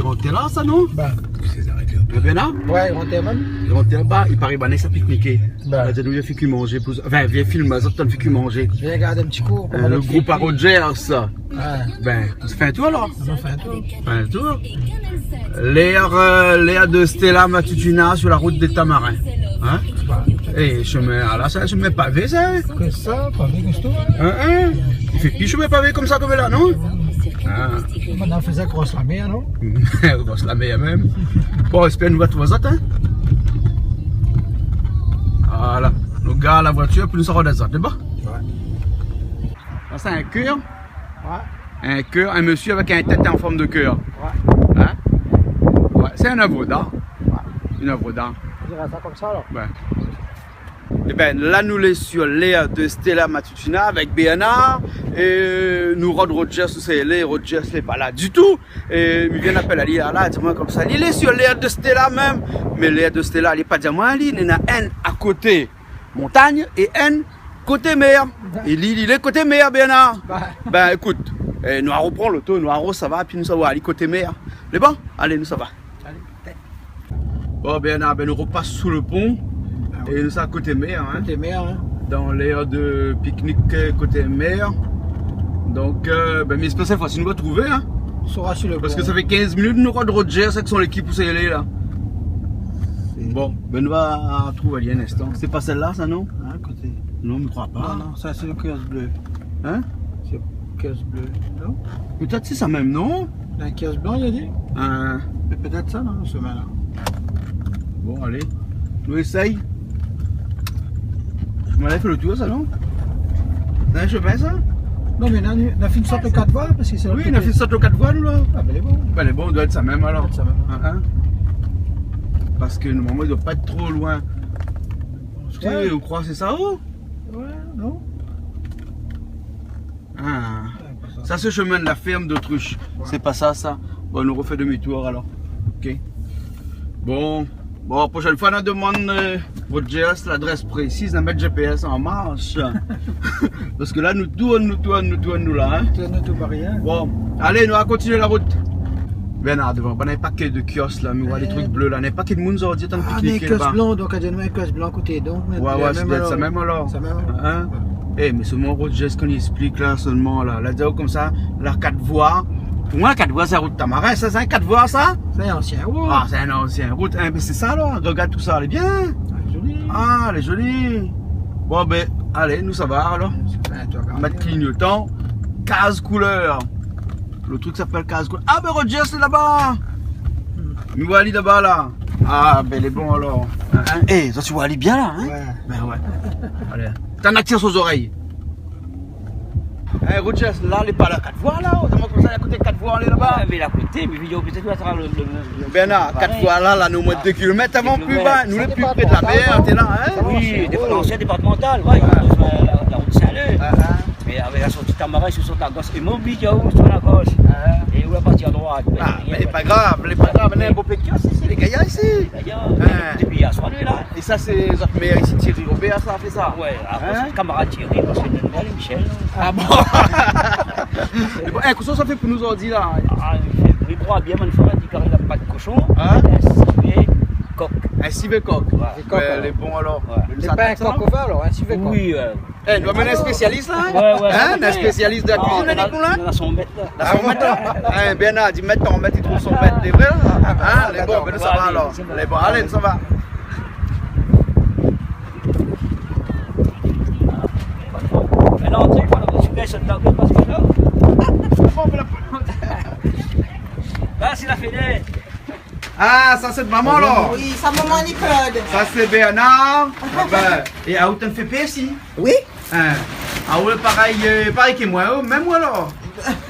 il rentre là, ça non? Bah, c'est arrêté. Le Bénin? Ouais, il rentre même. Il rentre là-bas, il paraît banné, ça pique-niquer. Bah. Il a dit, viens faire manger. Enfin, viens filmer, ça t'en fait que manger. Je vais regarder un petit coup. Le groupe à Roger, ça. Ouais. Ben, tu fais un tour alors? On fait un tour. Fais un tour. L'air de Stella Matutina sur la route des Tamarins. Hein? Bah, Et chemin, ah là, c'est un chemin pavé, ça. que ça, pas vu que tout. Hein? Il fait plus chemin pavé comme ça, comme là, non? Ah. Maintenant, on faisait grosse la mer, non? On se la met même. Bon, j'espère nous voir tous hein? Voilà. Nous gars la voiture, puis nous sortons des autres, d'accord? Ouais. Ça, c'est un cœur. Ouais. Un cœur, un monsieur avec un tête en forme de cœur. Ouais. Hein? Ouais, c'est un œuvre d'art. Ouais. Une œuvre d'art. On dirait ça comme ça, alors. Ouais. Et ben là nous sommes sur l'air de Stella Matutina avec BNR et nous Rod Rogers, c'est les Rogers n'est pas là du tout et il vient d'appeler Ali là, dis-moi comme ça, il est sur l'air de Stella même, mais l'air de Stella il n'est pas diamant, il y en a un à côté montagne et un côté mer et il est côté mer BNR. Ben écoute, nous reprend l'auto, nous ça va puis nous ça va aller côté mer, c'est bon? Allez nous ça va. Bon BNR, ben nous repasse sous le pont. Et nous sommes à côté mer, hein, Côté mer, hein. dans l'air de pique-nique côté mer. Donc, ben, mais cette fois-ci, nous va trouver, hein, On sera sur le parce pont. que ça fait 15 minutes, nous, Rod Rogers, avec son équipe où c'est allé là. Bon, ben, nous va trouver un instant. C'est pas celle-là, ça, non? Hein, côté. Non, je ne crois pas. Non, non, ça c'est le kiosque bleu. Hein? C'est le kiosque bleu, non? Peut-être c'est ça même, non? Un kiosque blanc, il a dit? Hein? Mais peut-être ça, non, ce matin-là. Bon, allez, nous essaye. On va aller faire le tour, ça, non? C'est un chemin, ça? Non, mais on a fait une sorte de 4 voies parce que c'est Oui, on a fait ça aux 4 voies, nous, là. Ah, ben, elle est bon. Ben, les bons, on doit être ça même, alors. Ça même. Hein? Parce que normalement, il ne doit pas être trop loin. Tu sais, on croit que c'est ça, oh? Ouais, non? Ah. Ouais, pas ça. Ça, c'est le chemin de la ferme d'Autruche. C'est pas ça, ça. Bon, on nous refait demi-tour, alors. Ok. Bon, la prochaine fois, on demande Rogers l'adresse précise, on met le GPS en marche. Parce que là, nous tournons, nous là. Hein? Tu as tout pas rien. Bon, allez, nous allons continuer la route. Bernard, devant, on a un paquet de kiosques là, mais on a des trucs bleus là, on a un paquet de monde qui dit Ah, mais kiosque blanc, donc il y a un kiosque blanc côté donc. Ouais, c'est peut-être ça même alors. Ça même alors. Hein? Eh, mais seulement Rogers qu'on y explique là seulement là. Là, comme ça, la 4 voies. Pour moi, 4 voies, c'est la route Tamarin, ça, c'est un 4 voies ça? C'est un ancien, ouais. Ah, c'est un ancien route. Eh, mais c'est ça alors, regarde tout ça, elle est bien. Joli. Ah, elle est jolie. Bon, ben, allez, nous ça va alors. On va mettre clignotant. Case couleur. Le truc s'appelle case couleur. Ah, ben Rogers, c'est là-bas. Nous voit Ali là-bas là. Ah, ben, elle est bon alors. Eh, ça, tu vois Ali bien là, hein? Ouais. Ben, ouais. Allez, t'en attires aux oreilles. Eh, Rogers, là, elle est pas là, 4 voies là. On demande comme ça, à côté 4 voies, elle est là-bas. Ah, mais la côté, mais vidéo peut-être à travers le. Bernard, 4 voies là, là, nous moins de 2 km avant plus bas. Nous, les plus près de la mer, t'es là, hein? Oui, l'ancien départemental, ouais, la route Saint-Leu. Mais avec la sortie Tamarin, ils se sont à gauche. Et mobile, il y a où sur la gauche? Et où la partie à droite? Ah, mais c'est pas grave, on a un beau pékias ici, les gars, ici. Et puis il y a soigné là. Et ça, c'est les autres meilleurs ici, Thierry Robert, ça a fait ça. Ouais, après c'est camarade Thierry, parce que c'est une Michel. Ah bon? Eh, qu'est-ce que ça fait pour nous aujourd'hui là? Ah, il broie bien, mais il faut dire qu'il n'a pas de cochon. Hein? Et coq. Un civet coq. Ouais. Elle est bon alors. C'est pas un coq au vin alors, un civet coq. Oui, Eh, tu vas mener un spécialiste là? Ouais. Hein? Un spécialiste de la cuisine, on est là? On a son bête là. Ah, son bête là? Eh, Bernard, dis mettre ton bête, il trouve son bête, c'est vrai là? Hein? Elle est bon, ben nous ça va alors. Elle est bon, allez, nous ça va. Alors, tu sais, quand tu laisses dans le parce que là. Là, c'est la fenêtre. Ah, ça c'est de maman là? Oui, ça maman Nicole. Ça c'est Bernard. Ah ben, et à où t'en fais paix ici? Oui? Hein? Ah ouais, pareil que moi, oh, même moi là.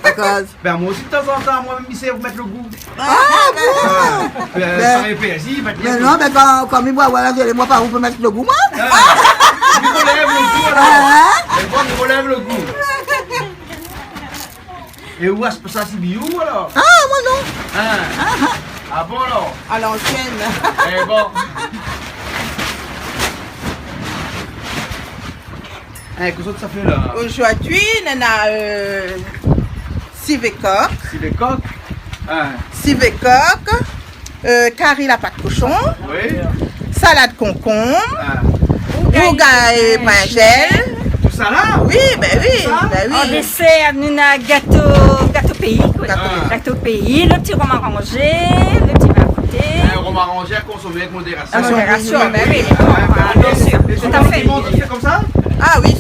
D'accord. Ben moi aussi de temps en temps, moi-même, il sait vous mettre le goût. Ah, bon. Pareil PSI, mettre Mais le non, goût. mais quand moi, voilà, je moi pas, vous pouvez mettre le goût, moi? Il relève le goût alors. Hein? Et moi, il relève le goût. Et où est-ce que ça c'est bio alors? Ah, moi non. Hein? Ah bon alors? À l'ancienne. Eh bon. Hein, qu'est-ce que ça fait là? Aujourd'hui, on a civet coq, C'est des coques? Hein? civet coq, curry la pâte cochon, Oui. salade concombre, Ah. bouga et brinjelle. Tout ça là? Oui, ben oui, ben En oui. dessert, nous avons gâteau pays. Quoi. Ah. Gâteau pays, le petit roman rangé, le petit vin goûté. Un roman arrangé à consommer avec modération. La modération, oui, ben oui, Ah, bien sûr, Et tout souvent, à fait. tout le monde fait comme ça? Ah oui,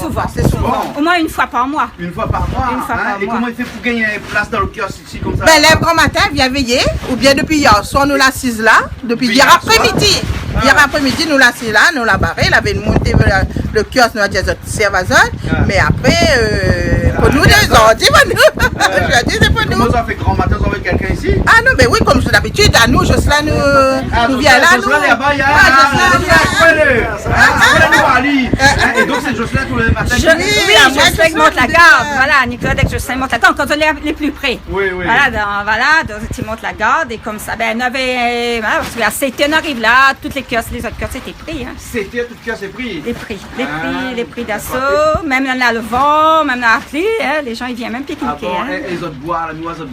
Souvent. c'est souvent. Bon. Au moins une fois par mois. Une fois par mois. Une fois par Et mois. comment il fait pour gagner place dans le kiosque ici comme ça? Ben, lève grand matin, viens veiller, ou bien depuis hier soir, nous l'assise là, depuis Depuis hier hier après-midi. Ah. Hier après-midi, nous l'assise là, nous la barré, il avait monté le kiosque, nous a dit servazon, Ah. mais après, pour nous, deux ans, dis-moi nous. Je dis, c'est pour nous. Comment ça fait grand matin, vous avez quelqu'un ici? Ah non, mais oui, comme d'habitude, à nous, Jocelyn nous vient là, nous. Jocelyn là-bas, il y a. Ali. Et donc c'est Jocelyn tous les matins. Oui, à moi, Jocelyn je monte sais, la garde. Voilà, Nicolas, dès que Jocelyn monte la garde, quand on est les plus près. Oui, oui. Voilà, donc tu montes la garde et comme ça, ben, on avait, voilà, parce qu'à 7 on arrive là, toutes les kiosques, les autres kiosques étaient pris, hein. C'était tout cas, c'est pris. Les prix d'assaut, même dans le vent, même dans la clé, hein, les gens ils viennent même Ah pique-niquer, bon, hein. et les autres bois, la noix, les autres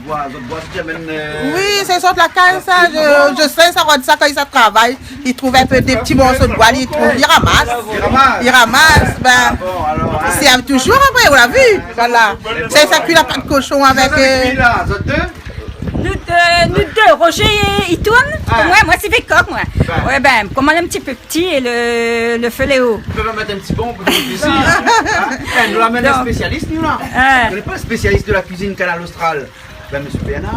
bois, si tu amènes. Oui, c'est ça de la caille, ça. Jocelyn, ça rend ça quand il se travaille. Il trouve un peu des petits morceaux de bois, il ramasse. Il ramasse. Il ramasse, ben. Bon, alors. C'est toujours après, on l'a vu. Voilà. C'est ça cuit la pâte cochon avec. Qui là? Vous êtes deux? Nous deux, Roger, il tourne. Ah. Moi c'est Vécoq, moi. Ben. Ouais, ben, comme on est un petit peu petit et le feu Léo. Vous pouvez mettre un petit bon pour ici. Nous l'amène un Non. spécialiste, nous là. Ah. Vous n'êtes pas un spécialiste de la cuisine canal austral. Ben, monsieur Bernard.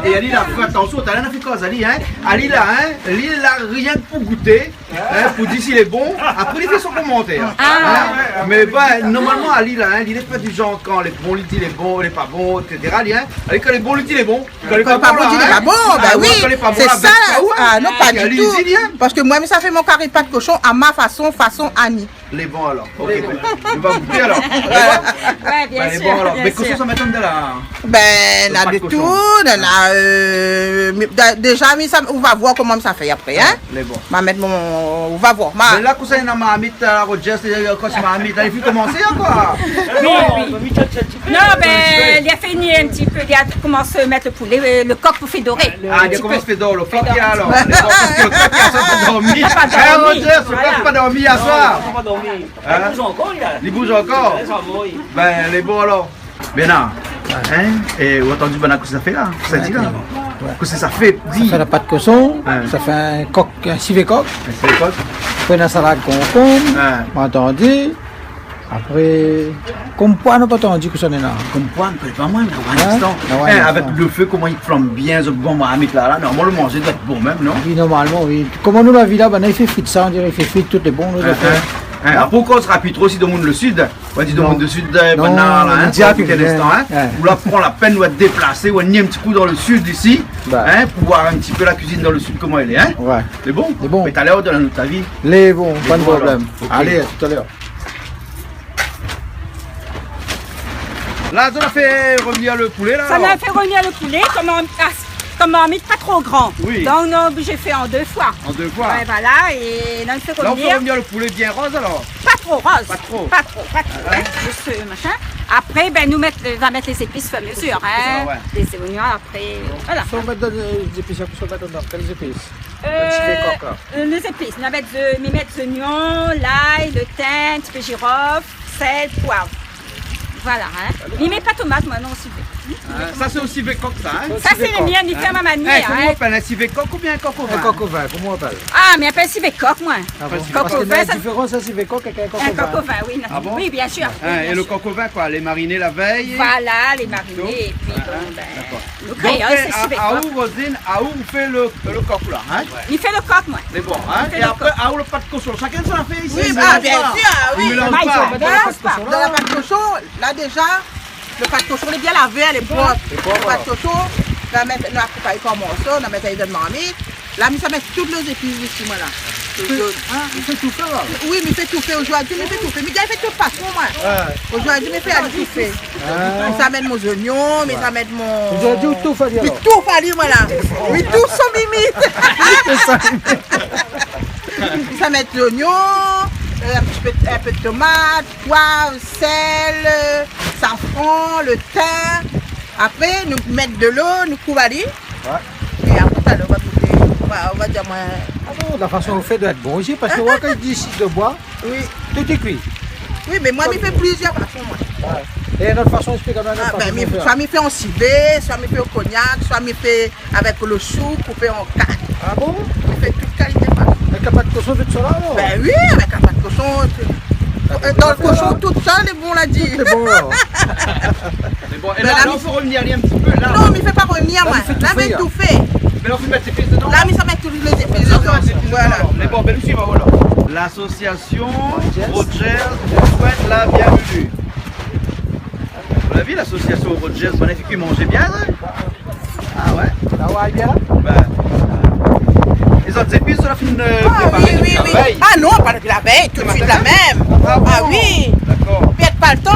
Et Ali, il a fait attention, t'as rien à faire quoi, Ali, hein? Ali, là, hein? Ali, il a rien que pour goûter, hein, pour dire s'il est bon. Après, il fait son commentaire. Hein? Mais ben, normalement, Ali, là, hein, il n'est pas du genre quand les bons, il dit il est bon, il n'est pas bon, etc. Ali, hein? Ali, quand les bons, il dit il est bon. Quand il est Quand pas bon, là, il est hein? pas bon, ben Ah, oui. quand il est pas bon, C'est là, ça. ben, ah ouais. Ah non, pas Ali, du il tout. dit rien. Parce que moi, ça fait mon carré de pâte cochon à ma façon Annie. Les bons alors. Ok, ben, on va goûter alors. Ouais, bien Ben, les sûr. bons alors. bien Mais sûr. comment ça m'étonne de là? Ben, on a Pâte de cochon. tout. On a déjà, mais ça, on va voir comment ça fait après, hein. Les bons. On va mettre on va voir. Mais là, quand ça y est dans ma amie, la Rogers, quand c'est ma amie, t'as vu commencer encore? Non, ben, il a fini un petit peu, il a commencé à mettre le poulet, le coq pour faire dorer. Ah, il a commencé à faire d'or, le coq il y a alors. Les bons, parce que le coq il a ça pas dormi. pas Eh, dormi. Rogers, le coq pas dormi à soir. On va dormir. Hein? Il bouge encore, il a. Il bouge encore. Ça va, oui. Ben, les bons alors. Bernard, hein? Et vous entendu Bernard, qu'est-ce que ça fait là? Ça dit là? Qu'est-ce que ça fait? Ça Dis. fait la pâte cochon, Ouais. ça fait un coq, un civet coq, C'est le coq? fait une salade concombre, Ouais. pas entendu. Après, comme poids, on n'a pas entendu que ça est là. Comme pointe, pas moi, mais Ouais. un instant. Ah ouais, Hein, ouais. avec le feu, comment il flambe bien, ce bon marmite là, normalement le manger doit être bon même, non? Oui, normalement, oui. Comment nous la vie là, ben, il fait frites ça, on dirait, il fait frites, tout est bon. Nous, Après, on se rapide trop si dans le monde le sud. On dit dans le monde le sud, Non, Bernard, là, on hein, dit à pour tout quel bien. instant, hein? Ouais. Ou là, prend la peine de être déplacé, ou on y un petit coup dans le sud ici, Bah. hein, pour voir un petit peu la cuisine dans le sud, comment elle est, hein? Ouais. C'est bon? C'est bon. Mais t'as l'air de notre avis. Les bons, pas de bons, problème. alors. Ok. Allez, à tout à l'heure. Là, on a fait revenir le poulet, là. Ça alors. m'a fait revenir le poulet, comme on mis pas trop grand. Oui. Donc, non, j'ai fait en 2 fois. En deux fois. Ouais, voilà, et là, on fait Là, on fait revenir, revenir le poulet bien rose, alors. pas trop rose. Pas trop. Pas trop, hein, juste machin. Après, ben, va mettre les épices à mesure, hein. Ouais. Les oignons, après, voilà. Si on met dans les épices, on va mettre dans quelles épices? civet coq, là. Les épices, on va mettre les oignons, l'ail, le thym, un petit peu girofle, sel, poivre. Voilà, hein. Mais mets pas tomate, moi, non, aussi. Ça, c'est aussi coq, ça, hein? Ça, c'est les miens, ni fait à ma manière, Eh, comment on hein. appelle un civet coq ou bien un coq au Un vin? coq au vin, comment on appelle? Ah, mais appelle civet coq, moi. Ah bon? Coq Parce au que vin, la ça- différence, un civet coq avec un coq Un au vin. coq au vin, oui. Ah bon? Oui, bien sûr. Hein, oui, et bien le sûr. coq au vin, quoi? Les mariner la veille? Voilà, les marinés, et puis, D'accord. le Donc, créole, c'est civet à coq. où, Rosine, à où on fait le coq, là, hein? Il fait le coq, moi. C'est bon, hein? fait Et le après, à où le pâte cochon? Chacun s'en a fait ici? Oui, il bah, mélange bien pas. sûr, oui. Il mélange Bah, il pas. faut- Dans la pâte cochon, là déjà, le pâte cochon est bien lavé, elle est propre. Le pâte cochon, on va mettre, nous couper par morceaux, on va mettre dans le marmite. Là, mais ça met toutes les épices ici, moi là. Il fait tout faire là. Oui, mais il fait tout fait aujourd'hui, mais il fait tout fait. Mais il fait tout façon, moi. Aujourd'hui, mais il fait tout fait. Ça met mon oignon, mais ça met mon. Vous avez dit tout faire Mais alors. tout fallu, moi là. Mais tout sans limite. Ça met l'oignon, un peu de tomate, poivre, sel, safran, le thym. Après, nous mettons de l'eau, nous couvrons. Et après, ça, on va dire, moi. Ah bon, la façon dont fait doit être bon aussi, parce que moi, quand je dis ici de bois, Oui. tout est cuit. Oui, mais moi, je fais plusieurs façons, moi. Et notre façon, je fais quand même Ah, ben, soit je fais en civet, soit je fais au cognac, soit je fais avec le chou coupé en 4. Ah bon? Je fais toute qualité de façon. Avec la pâte de cochon, tout ça là, alors? Ben oui, avec un pâte de cochon. Dans le cochon, tout ça, les bons, on l'a dit. C'est bon, alors. Mais bon, et Ben, là, la là, mi- il faut revenir un petit peu. Là, Non, mais il ne fait pas revenir, moi. il fait tout Là, il faire. fait tout fait. mais là, on fait mettre ses pièces dedans. Là, mais ça met tous les épices Ça, dedans. c'est des petits Voilà. dedans. Mais bon, ben, nous suivons, voilà. L'association Rogers vous souhaite la bienvenue. Vous l'avez vu, l'association Rogers, on a fait qu'ils mangeaient bien, ça? Ah ouais? Ça va bien? Ben, les autres épices, on a fait une Ah oui, oui, oui. Ah non, pas depuis la veille, tout de suite la même. Ah bon? Ah oui. D'accord. Perdre pas le temps.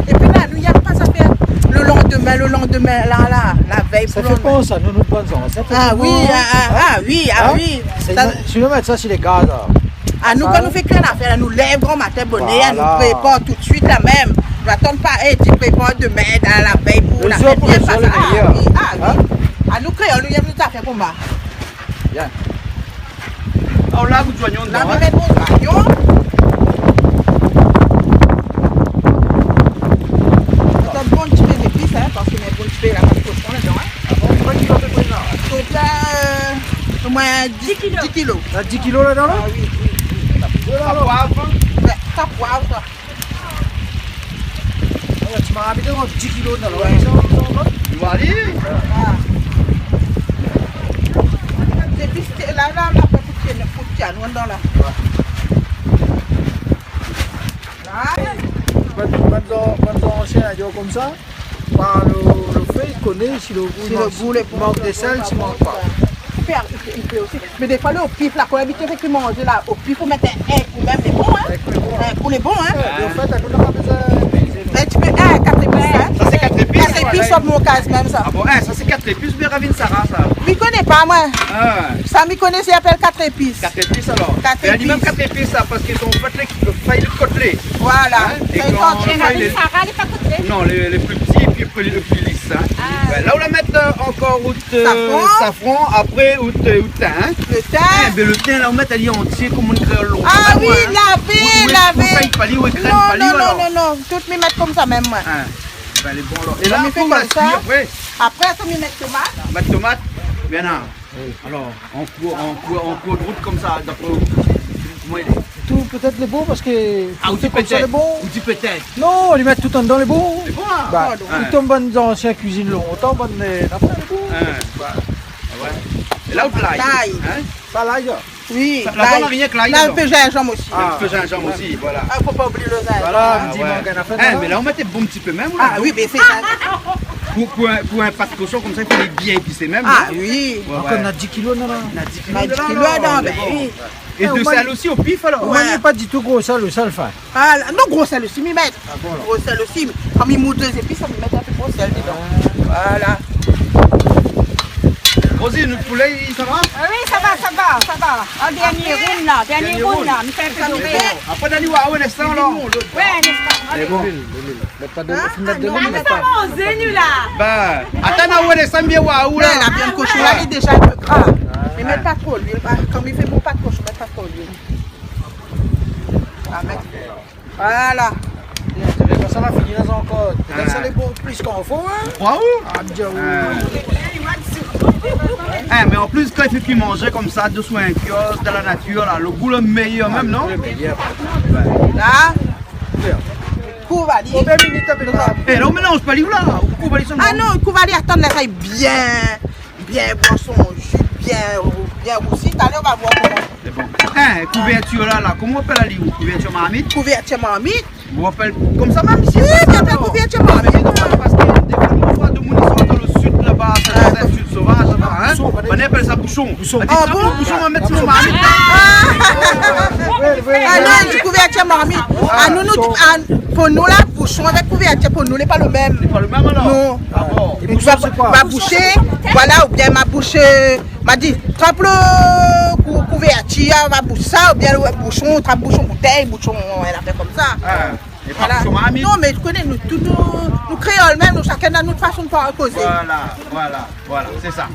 Et puis là, nous, il n'y a pas à faire le lendemain, la veille. Ça pour le fait lendemain. bon, ça, nous, nous bonnes ans. Ça fait Ah bon. oui, ah oui, ah Hein? oui. C'est Ça- Si nous mettons ça sur les gaz, là. Ah, nous, quand nous fait plein d'affaires, nous lève grand matin bonnet, Voilà. nous prépare tout de suite la même. Nous attendons pas, tu prépares demain dans la veille pour Le la jour fête. pour le Bien jour, pas le ça. Ah meilleur. oui, ah Hein? oui. Ah, nous créons, nous y avons tout à faire pour moi. Bien. Alors là, vous joignons Là, dedans. nous Hein? mettons nos oignons. C'est un bon petit peu d'épices, hein, parce qu'il y a un bon petit peu la pâte de cochon là-dedans. Hein. Donc là, au moins 10 kilos. Il y a 10 kilos là-dedans, là? Ah oui, oui. À poivre. Ouais, ça poivre, ça. Ah, tu m'as ramené 10 kilos dans le Tu vas aller. Ah. C'est épices, là, pour tirer, nous dans là. Là. Quand anciens à dire comme ça, par le fait, il connaît si le goût Si le goût, les manque de sel, s'il manque pas. Il peut aussi. Mais des fois, là, au pif, la collabité fait qu'il mange là, au pif, il faut mettre un coup même, les bons, hein. Un coup, les bons, hein. Et en fait, on n'a pas besoin Mais tu mets 4 épices, hein. Ça, c'est 4 épices. 4 épices sur mon cas, même ça. Ah bon, hein, ça, c'est 4 épices, mais Ravine Sarah, ça. Je ne connais pas, moi. Ah. Ça, je connais, il appelle 4 épices. 4 épices alors. 4 Mais elle dit même épices. 4 épices, ça, parce qu'ils ont fait les failles de côtelets. Voilà. Hein, et C'est quand- quand- Et Ravine Sarah, les pas côtelés. Non, les plus petits et puis les plus lisses. Hein. Ah. Ouais, là, on la met encore Safran. safran, après au thym. Hein. Le Eh thym. ben, le thym, là, on met à l'y entier comme une créole longue. Ah oui, Hein. laver, Vous laver. faites pas ou crème Non, pas non, alors. non. Toutes mes mettre comme ça même, moi. Hein. Ben, les bons alors. Et Ça là, me fait on la comme ça. cuire après. Après, ça, je mets tomate. Ma tomate, bien là. Alors, en cours de route comme ça, d'après comment il est. tout peut-être les beaux parce que. Ah, ou tout tu comme ça les peut-être. bons. Ou tu peut-être. Non, on les met tout en dedans les bons. C'est bon là. Bah, Ouais. ils tombent bonnes anciens cuisine longtemps, bonnes après les bons. Hein. Ah ouais. Et là, on l'ail. L'ail. Hein. Ça là, il Oui. La bonne rien que l'ail. Là, un alors. peu gingembre aussi. Un peu gingembre aussi, voilà. Ah, faut pas oublier le gingembre. Voilà, Ah, me dit ouais. manque à faire. Hein, mais là, on mettait bon petit peu même. Là. Ah oui, mais c'est ça. Pour un pâte de cochon comme ça, il fallait bien épicer même. Ah hein. oui. Ouais, Encore ouais. on a 10 kilos, non, non. On a 10 On a 10 dedans, kilos dedans, alors, ben c'est bon. oui. Et Ah, de au moins- sel aussi au pif alors. On n'est pas du tout gros ça, le sel fin. Ah, là, non, gros sel aussi, m'y mettre. bon, alors. Gros sel aussi. Comme il mouille 2 épices, ça me met un peu de gros sel dedans. Voilà. Rosie, notre poulet, ça va? Oui, ça va. En dernier round là, dernier round là, il fait un peu d'ouvrir. Après, Dani, waouh, un instant alors. Ouais, n'est-ce pas? C'est bon. Mais pas de Hein? mettre de Ah, l'eau, non, mais mais pas. Zenu là. Bah, attends, un instant, bien waouh Là, là. la viande cochon, là, il est déjà un peu gras. Mais mets pas trop d'huile. Comme il fait bon pas de cochon, mets pas trop d'huile. Ah, mets. Voilà. Quand ça va finir encore. Peut-être ça les beaux plus qu'on faut, hein. Waouh. Ah, bien, oui. Hein, mais en plus, quand il fait plus manger comme ça, de soins un kiosque, dans la nature, là, le goût le meilleur même, non? Là. Couvali. Combien de minutes avec ça? Eh, là, on mélange pas les là. On coupe les seulement. Ah non, Couvali, attendre là, ça est bien boisson, jus bien roussi. Tout à l'heure, on va voir comment. C'est bon. Hein, couverture là, comment on appelle la ligne? Couverture marmite? Couverture marmite. On appelle comme ça même ici? Oui, il appelle couverture marmite. Parce que des fois, on voit de munitions dans le sud là-bas, dans le sud sauvage là-bas, hein? On appelle ça bouchon. Bouchon. Ah bon? Bouchon, on va mettre sur le marmite. Ah non, il dit couverture marmite. Ah, pour nous là, bouchon avec couverture, pour nous, n'est pas le même. C'est pas le même alors? Non. Ah bon? Et bouchon, c'est quoi? Ma boucher, voilà, ou bien ma bouche, m'a dit, trappe le couverture, ma bouche ça, ou bien le bouchon, trappe bouchon bouteille, bouchon, elle a fait comme ça. Ah. Et pas sur ma Non, mais je connais, nous créoles même, nous chacun dans notre façon de causer. Voilà, c'est ça.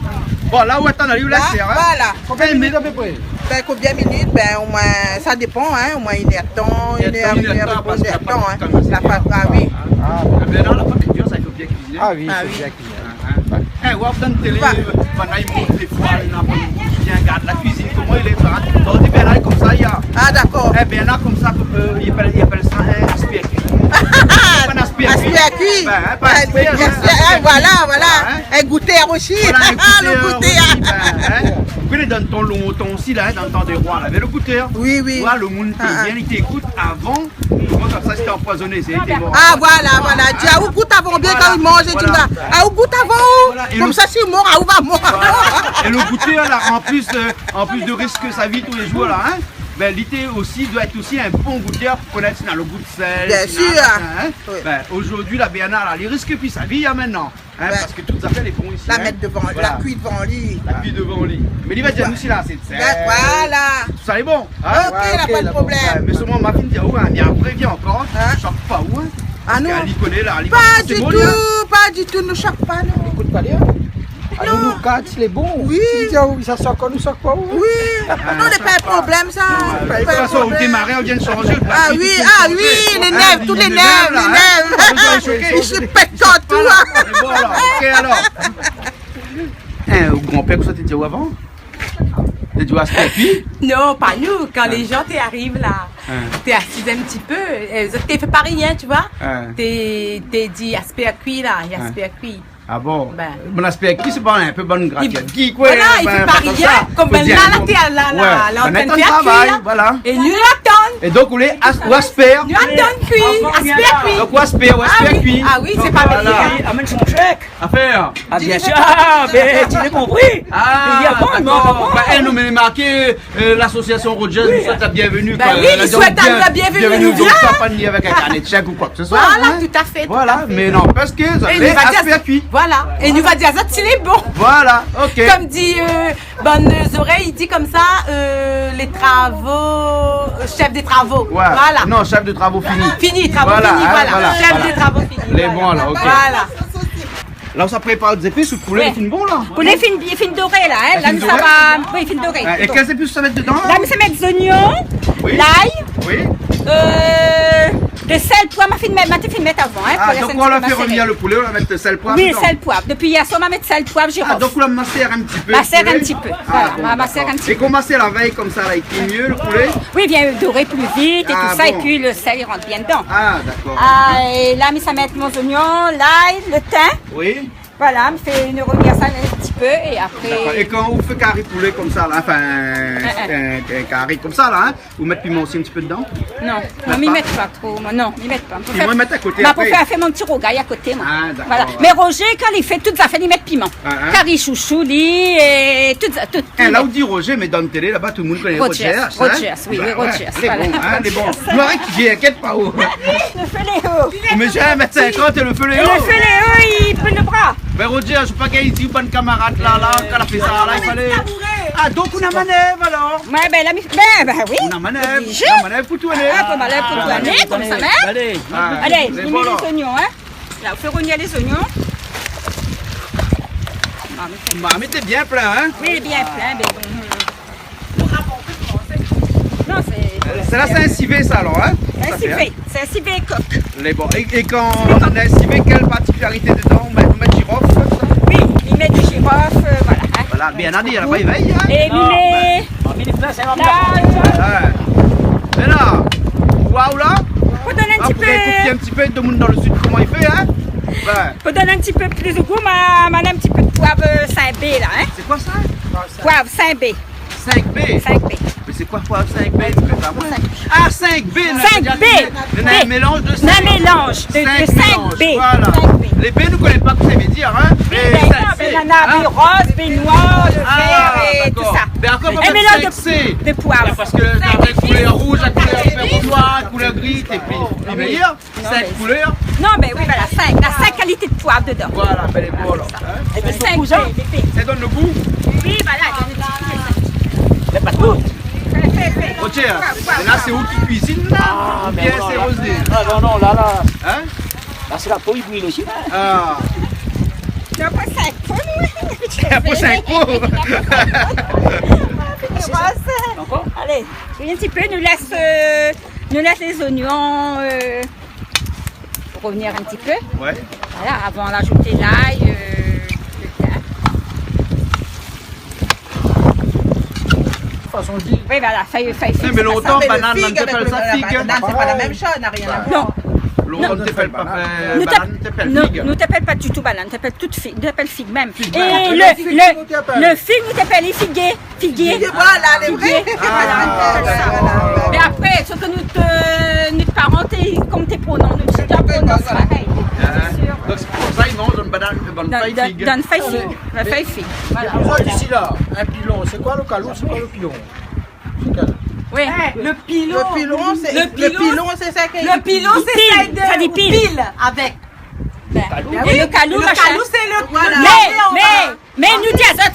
Bon, là où est-on allé, là, c'est voilà. Combien de minutes à peu près? Ben, combien de minutes? Ben, au moins, ça dépend, hein, au moins 1 heure de temps, 1 heure, 1 heure, parce qu'il y a de temps, pas hein. de temps, La pâte, ah oui. Mais là, la pâte est dure, ça, il faut bien cuisiner. Ah oui, Ah c'est oui. bien cuisiné. Eh, on va télé, pendant il monte les poils, il regarde la cuisine, comment il est. On dit bien là, comme ça, il y a. Ah, d'accord. Eh bien là, comme ça, il appelle ça un aspire cuit. Un aspire cuit. Aspire cuit. Ben, pas aspire, Voilà. Un goûter aussi. Le goûter. Vous pouvez dans ton long ton aussi, là, dans le temps des rois, là, avec le goûter. Oui, oui. Voilà, le monde bien, il t'écoute avant. Comme ça, c'était empoisonné, c'était bon. Ah, voilà. Dis, ah, où goûte avant bien quand il mange, et tu vas. Ah, où goûte avant. Comme ça, s'il mort, ah, où va mort. Et le goûter, là, en plus de risque sa vie tous les jours, là, hein. Ben, l'idée aussi doit être aussi un bon goûteur pour connaître le goût de sel. Bien sûr. Hein. Oui. Ben, aujourd'hui, la Béana, là, il risque plus sa vie hein, maintenant. Hein, Ben, parce que toutes affaires, les bons ici. La hein. mettre devant, Voilà. la cuite devant lui. La cuite devant lui. Mais il va dire, nous, si là, c'est de sel. Voilà. Tout ça est bon. Hein. Ok, il n'a pas de Ouais, problème. mais seulement, ma fille dit, ouais, mais après, viens encore. Hein? Choque pas où, hein. Ah non. Elle y connaît, là. Elle y Pas va, du c'est bon, tout, lui, hein. pas du tout, ne choque pas, non. Écoute pas bien. Alors nous, quand il est bon, Oui. si tu dis, ça sort quand nous sort pas où? Oui, non, n'est pas un problème, ça. De Pas toute un façon, au problème. démarrer, on vient de changer. Ah oui, les nerfs, tous les nerfs, les nerfs. Il se pète tout, hein. Bon alors, ok alors. Au grand-père, que ça t'es dit où avant? T'es dit où à ce puis? Non, pas nous. Quand les gens t'arrivent là, t'es assise un petit peu. T'es fait pas rien, tu vois. T'es dit aspect à cuit là, il y a aspect à cuit. Ah bon? Ben. Mon aspect qui c'est pas un peu bonne gratuite. Voilà, il fait pas rien. Comme ben là, t'es à l'antenne fait à travail, cuit. voilà. Et nous l'attendons. Et donc, vous voulez asper? Nous attendons cuit, aspect à cuit. Donc, ou asper, ou asper cuit. Ah oui, c'est pas Voilà. bien. Amène son chèque. Affaire. Ah, bien sûr. Ah, mais tu l'as compris. Ah, Il y a bon, d'accord. Bah, nous mais marqué l'association Rogers nous souhaite la bienvenue. Ben oui, il souhaite la bienvenue, Donc, viens. ça pas nier avec un carnet de chèque ou quoi que ce soit. Voilà, hein. tout à fait. Voilà, mais non, parce que ça Et fait nous va asper dire, cuit. voilà. Et nous va dire ça, il est bon. Voilà, ok. Comme dit Bonnes Oreilles, il dit comme ça, les travaux, chef des travaux. Ouais. Voilà. Non, chef de travaux fini. Fini, travaux Voilà, finis, hein, voilà. voilà, Chef voilà. des travaux finis. Les voilà. bons, là, ok. Voilà. Là, ça prépare des épices ou poulet, Ouais. il finit bon là. Pour les fines dorées là, hein. Là, fines ça dorées? va. Oui, fines dorées. Et quelles épices ça va mettre dedans Là, ça met des oignons, Oui. l'ail, Oui. le sel, poivre, ma fille mettre avant. Hein, Ah, pour donc laisser on un va petit peu faire revenir macérer. le poulet, on va mettre sel poivre Oui, dedans. sel, poivre. Depuis hier soir, on va mettre sel, poivre, Ah, girofle. donc on va macérer un petit peu. Macère le poulet. un petit peu. Ah, Voilà, bon, on va macérer d'accord. un petit Et qu'on macère la veille comme ça, là, il cuit mieux le poulet. Oui, il vient dorer plus vite et Ah, tout ça. bon. Et puis le sel, il rentre bien dedans. Ah, d'accord. Ah, et là, ça met mon oignon, l'ail, le thym. Oui. Voilà, me fait une revenir ça un petit peu et D'accord. après. Et quand vous faites carré poulet comme ça, là, enfin, un carré comme ça, là, hein, vous mettez piment aussi un petit peu dedans. Non, non, m'y mettent pas trop. Moi, non, m'y mettent pas. Pour Ils vont mettre à côté Bah, pour après. faire mon petit rogaille à côté, moi. Ah, d'accord. Voilà. Mais Roger, quand il fait toutes les affaires, il met piment. Ah, hein. Carré chouchou, lit et tout ça. Tout, Eh, là où dit Roger, mais dans le télé, là-bas, tout le monde connaît Rogers. Rogers, hein. Rogers, oui, Bah, oui, ouais, Rogers, Les voilà. bons, hein, les bons. Vous verrez qui vient, inquiète pas. Oh. Le fléau. Mais j'ai 1m50 et le feu Et Léo. le fléau, il prend le bras. Mais Roger, je sais pas qu'il dit, bonne camarade là, quand a fait ça, là, il fallait. Ah, donc on a manœuvre alors. Ouais, ben là, oui. On a manœuvre. Obligé. On a manœuvre pour tout aller. Ah, pour malin, pour tout aller, comme ça, hein. Allez. Allez, c'est il bon, met là. les oignons, hein. Là, on fait rogner les oignons. Bah, mais t'es bien plein, hein. Oui, il est bien plein, mais bon. Non, C'est là, c'est un civet, ça alors, hein. c'est Ça un fait, hein. civet. C'est un civet coq. Les bons. Et quand on a un civet, quelle particularité dedans? On met girofle, comme ça. Oui, il met du girofle, voilà. Hein. Voilà, bien dit, là-bas, il veille, hein. Et il met l'ail. Ouais. Et là, waouh là. Pour donner un Ah, petit pour écouter un peu. petit peu de monde dans le sud, comment il fait, hein. Ouais. Pour donner un petit peu plus de goût, on a un petit peu de poivre 5B là, hein. C'est quoi ça? Poivre 5B. 5B. 5B. Mais c'est quoi poivre 5B? Ah, 5B! 5B. On a un mélange de Un mélange de 5B. Voilà. 5B. Les B, nous ne connaissons pas ce que ça veut dire, hein? Ben non, ben on a B rose, B noir, le vert et tout ça. Mais encore, on Un va mélange mettre 5C. de poivre. Parce que la couleur rouge, la couleur noire, la couleur gris, t'es plus meilleur. 5 couleurs. Non, ben oui, voilà, 5. Il y a 5 qualités de poivre dedans. Voilà, ben les beaux là. Et puis 5 B. Ça donne le goût. Oui, voilà. Mais pas tout. Ça fait Roger, et là c'est où qui cuisine là? Ou bien c'est Rosé? Ah non, là. Hein? Là, c'est la peau, il brûle aussi. Ah. Tu as pas 5 pots, nous? Tu as pas 5 pots? Encore? Allez, un petit peu, nous laisse les oignons revenir un petit peu. Ouais. Voilà, avant d'ajouter l'ail, le thym. Façon de dire. Oui, voilà, feuille figue. Mais longtemps, Ça fait le banane, on figue t'appelle avec ça la figue. banane, c'est pas la même chose, n'a rien à voir. Non, Longtemps, on t'appelle pas nous banane, on t'appelle figue. ne t'appelle pas du tout banane, t'appelles toute figue, nous t'appelles figue même. Figue Et même. le figue, nous t'appelle les figuiers. Figuier. Voilà, les vrais. Mais après, ce que nous te parentés, comme tes pronoms, nous te pronoms, c'est pareil. Donc c'est pour ça qu'ils mangent une banane, une bonne feuille figue. Donne feuille figue. La feuille figue. Voilà. Vous êtes ici là, un pilon, c'est quoi le calou, c'est quoi le pilon? C'est quel? Oui. Le pilon. Le pilon, c'est ça qui Le pilon, c'est celle de Ça dit pile. pile avec. Et le calou, Le machin. calou, c'est le. Voilà. Mais nous dit ça.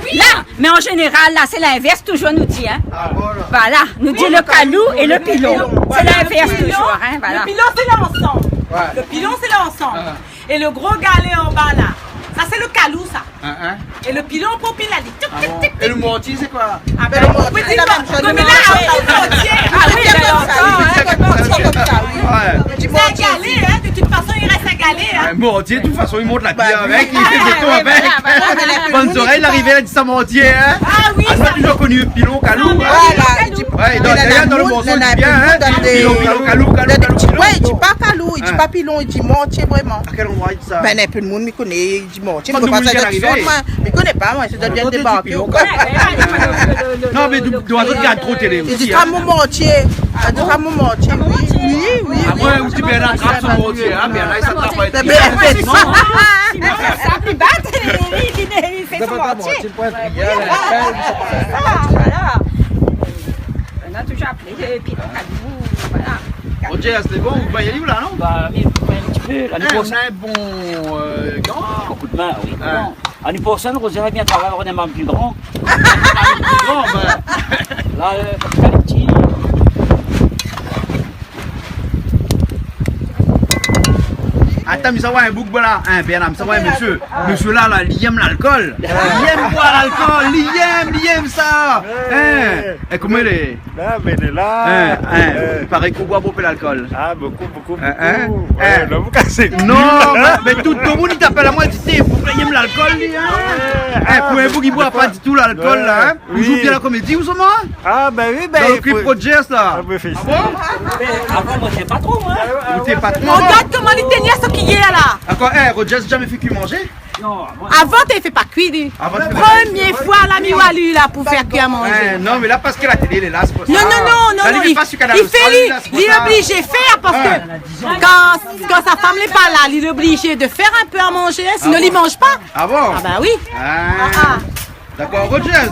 oui. Là, mais en général, là, c'est l'inverse, toujours nous dit. Hein. Ah voilà. Voilà, nous dit le calou et le pilon. C'est l'inverse Le pilon, toujours. Hein, voilà. Le pilon, c'est l'ensemble. Ouais. Le pilon, c'est l'ensemble. Et le gros galet en bas là, ça c'est le calou ça. Hein? Et le pilon pour pile, elle dit tic, Ah tic, bon. tic, Et le mortier c'est quoi? Ah Mais le mortier, c'est la même chose. comme il a un mortier. Ah oui, mais comme ça, oui. Ouais. Du C'est un mortier aussi. galet, hein. De toute façon, il reste un galet. Hein. Un mortier, de toute façon, il monte la pierre avec, il fait des tours oui, avec. voilà. Bonne oreille, l'arrivée, elle a dit ça mortier, hein? Ah oui, Ah, ça. t'as toujours connu pilon, calou, hein? Voilà, il dit Ouais, d'ailleurs, dans le morceau, il dit bien, hein? Pilon, pilon, calou, calou, calou, pilon. Ouais, il dit pas calou, il dit pas pilon, il dit mortier vraiment. À quel endroit il dit ça? Ben, un peu de monde me connaît, il dit mortier, Pas mais de pas monde ça qui est de arrivé. moi. Je ne connais pas, moi, c'est de bien débarquer ou quoi. Non, mais d'oiseaux regarde trop télé Il aussi, dit hein? pas mon mortier. Il dit pas mon mortier, oui. Après, où tu bien attrape son mortier, hein? Bien là, il s'attrape pas. C'est bien fait. Ça plus battre, il fait son mortier. Voilà. On a toujours appelé pilon, calou, voilà. Roger, c'est bon, vous voyez où là, non? Bah, oui, un petit peu. L'année On prochaine. a un bon gant. Beaucoup de main, oui. Ouais. L'année prochaine, Rosé bien travailler, on est même plus grand. Grand, ben. Là, comme ça, les petits. Attends, mais ça va un bouc là, hein, bien, ça va un monsieur. Monsieur là, il aime l'alcool. Il aime boire l'alcool, il aime ça. Hein? Et comment il est? Là, mais il est là. Il paraît qu'on boit beaucoup l'alcool. Ah, beaucoup. Hein? Ouais, là, vous cassez. Non, mais tout le monde il t'appelle à moi, il dit, pourquoi il aime l'alcool, lui, hein? Pour un bouc, il boit pas du tout l'alcool, là, hein? Il joue bien la comédie, ou comment? Ah, ben oui, ben. Dans le clip Rogers, là. Ah, ben, fais ça. Mais avant, moi, c'est pas trop, moi. Ou t'es pas trop. Regarde comment il tenait ce qu'il y a là. Encore, Rogers, jamais fait cuire manger? Non, moi. Avant, tu fait pas cuire. lui. Avant de faire- Première fois, l'ami Walu là pour faire cuire à manger. Non, mais là, parce que la télé, elle est là, c'est pour ça. Non, Là, il est pas sur Canal il fait Austral, là, c'est pour il est ça. obligé de faire parce que quand sa femme n'est pas là, il est obligé de faire un peu à manger, hein, sinon Ah bon? il mange pas. Ah bon? Ah bah oui. Ah. D'accord, Rogers.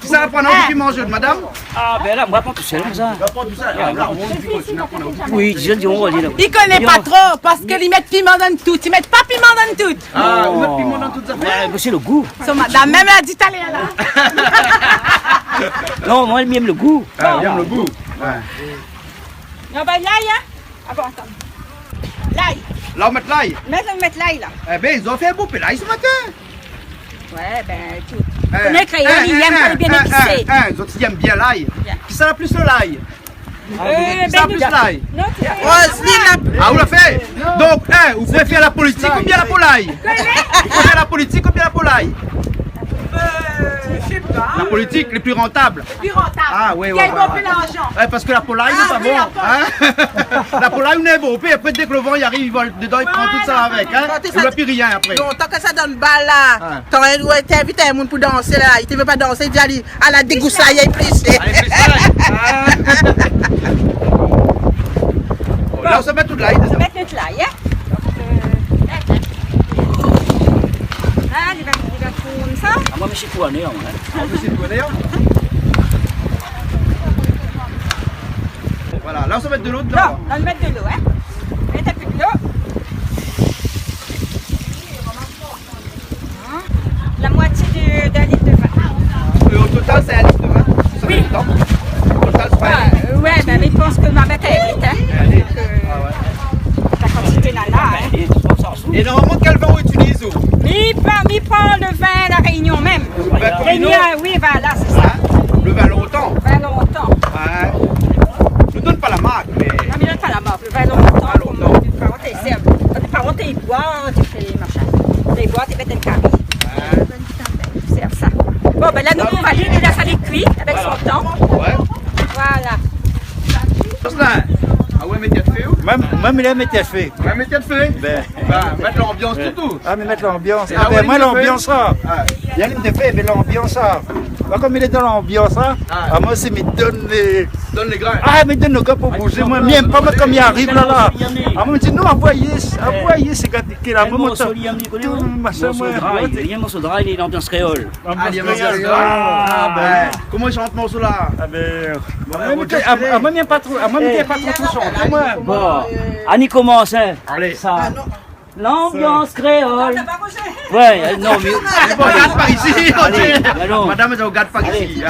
Qui ça va prendre un petit manger, madame? Ah, ben là, moi, pas tout seul, comme ça. On va prendre tout ça. Là, on va continuer à prendre un petit. Oui, je dis, on va dire. Il connaît pas trop parce qu'ils mettent piment dans tout. Ils mettent pas piment dans tout. Ah, on met piment dans toutes les affaires. Ouais, c'est le goût. La même a dit allez là. Non, moi, j'aime le goût. Ah, bien le goût. Ouais. Non, ben l'ail, hein? Ah bon, attends. L'ail. Là, on met l'ail. Mettre l'ail, là. Eh ben, ils ont fait un beau pélaille ce matin. Ouais, ben, écoute. Connais créole, il aime pas bien épicé. Les autres, ils aiment bien l'ail. Bien. Qui ça la plus le l'ail? Qui ça la Ben, plus l'ail? non, tu sais. Roselyne, Ah, vous l'avez fait? Donc, vous préférez la politique ou bien la polaille? Vous préférez la politique ou bien la polaille? Je sais pas. La politique, les plus rentables. Plus rentable. Ah, oui, Qui a ouais, beaucoup ouais. d'argent. Ouais, parce que la polaille n'est pas oui, bon. Hein? La polaille n'est bon. Puis après, dès que le vent y arrive, il vole dedans, il prend tout ça avec. Hein? Quand Il ça- ne voit plus rien après. non, tant que ça donne balle là, Ouais. quand tu invites un monde pour danser là, il ne veut pas danser, il dit allez, à la dégoussaille, il plus. Allez, fais ça. Ah. Là, on se met tout de l'ail. On va mettre notre l'ail, hein? Là, il va comme ça. Ah, moi, je suis tout année, moi. Voilà, là on se met de l'eau dedans. Non, on va mettre de l'eau, hein? Mettre un peu de l'eau. Hein? La moitié d'un litre de vin. Au total, c'est un litre de vin. Ça met dedans. Et normalement, quel vin on utilise? Mi prend le vin la Réunion même. Réunion, oui, voilà, c'est ça. Le vin longtemps. Vin longtemps. Ouais. Je ne donne pas la marque, mais. Non, mais donne pas la marque. Le vin longtemps. Quand tes parents, ils boivent, tu fais les machins. Tu bois, tu mets le carré. C'est ça. Bon, ben là, nous, on va aller la salle cuit avec son temps. Ouais. Voilà. Jocelyn, ah ouais, métier de feu? Même il a métier de feu. Un métier de feu? Ben, Mettre l'ambiance tout. ah, mais mettre l'ambiance. Ah, Ah, ben, ouais, moi, il le l'ambiance, ça. Il y a une de fait, mais l'ambiance, ça. Moi, comme il est dans l'ambiance, ça, ah, moi, c'est me donne les. Donne les grains. Ah, mais donne le gars pour bouger. Moi, même pas comme il arrive là. Ah, moi, je dis, non, envoyez, c'est quand il a un moment. Tout machin, moi. Il y a un morceau de rail et l'ambiance créole. Ah, il y a un ben. Comment il chante ce morceau-là? Ah, ben. Ah, moi, il n'y a pas trop. Ah, moi, il n'y a pas trop chanter, moi. Bon, Annie commence, hein. Allez. Ça. L'ambiance créole. Ouais, non, mais. Bon, regarde par ici. Allez, allons. Madame, je regarde par ici.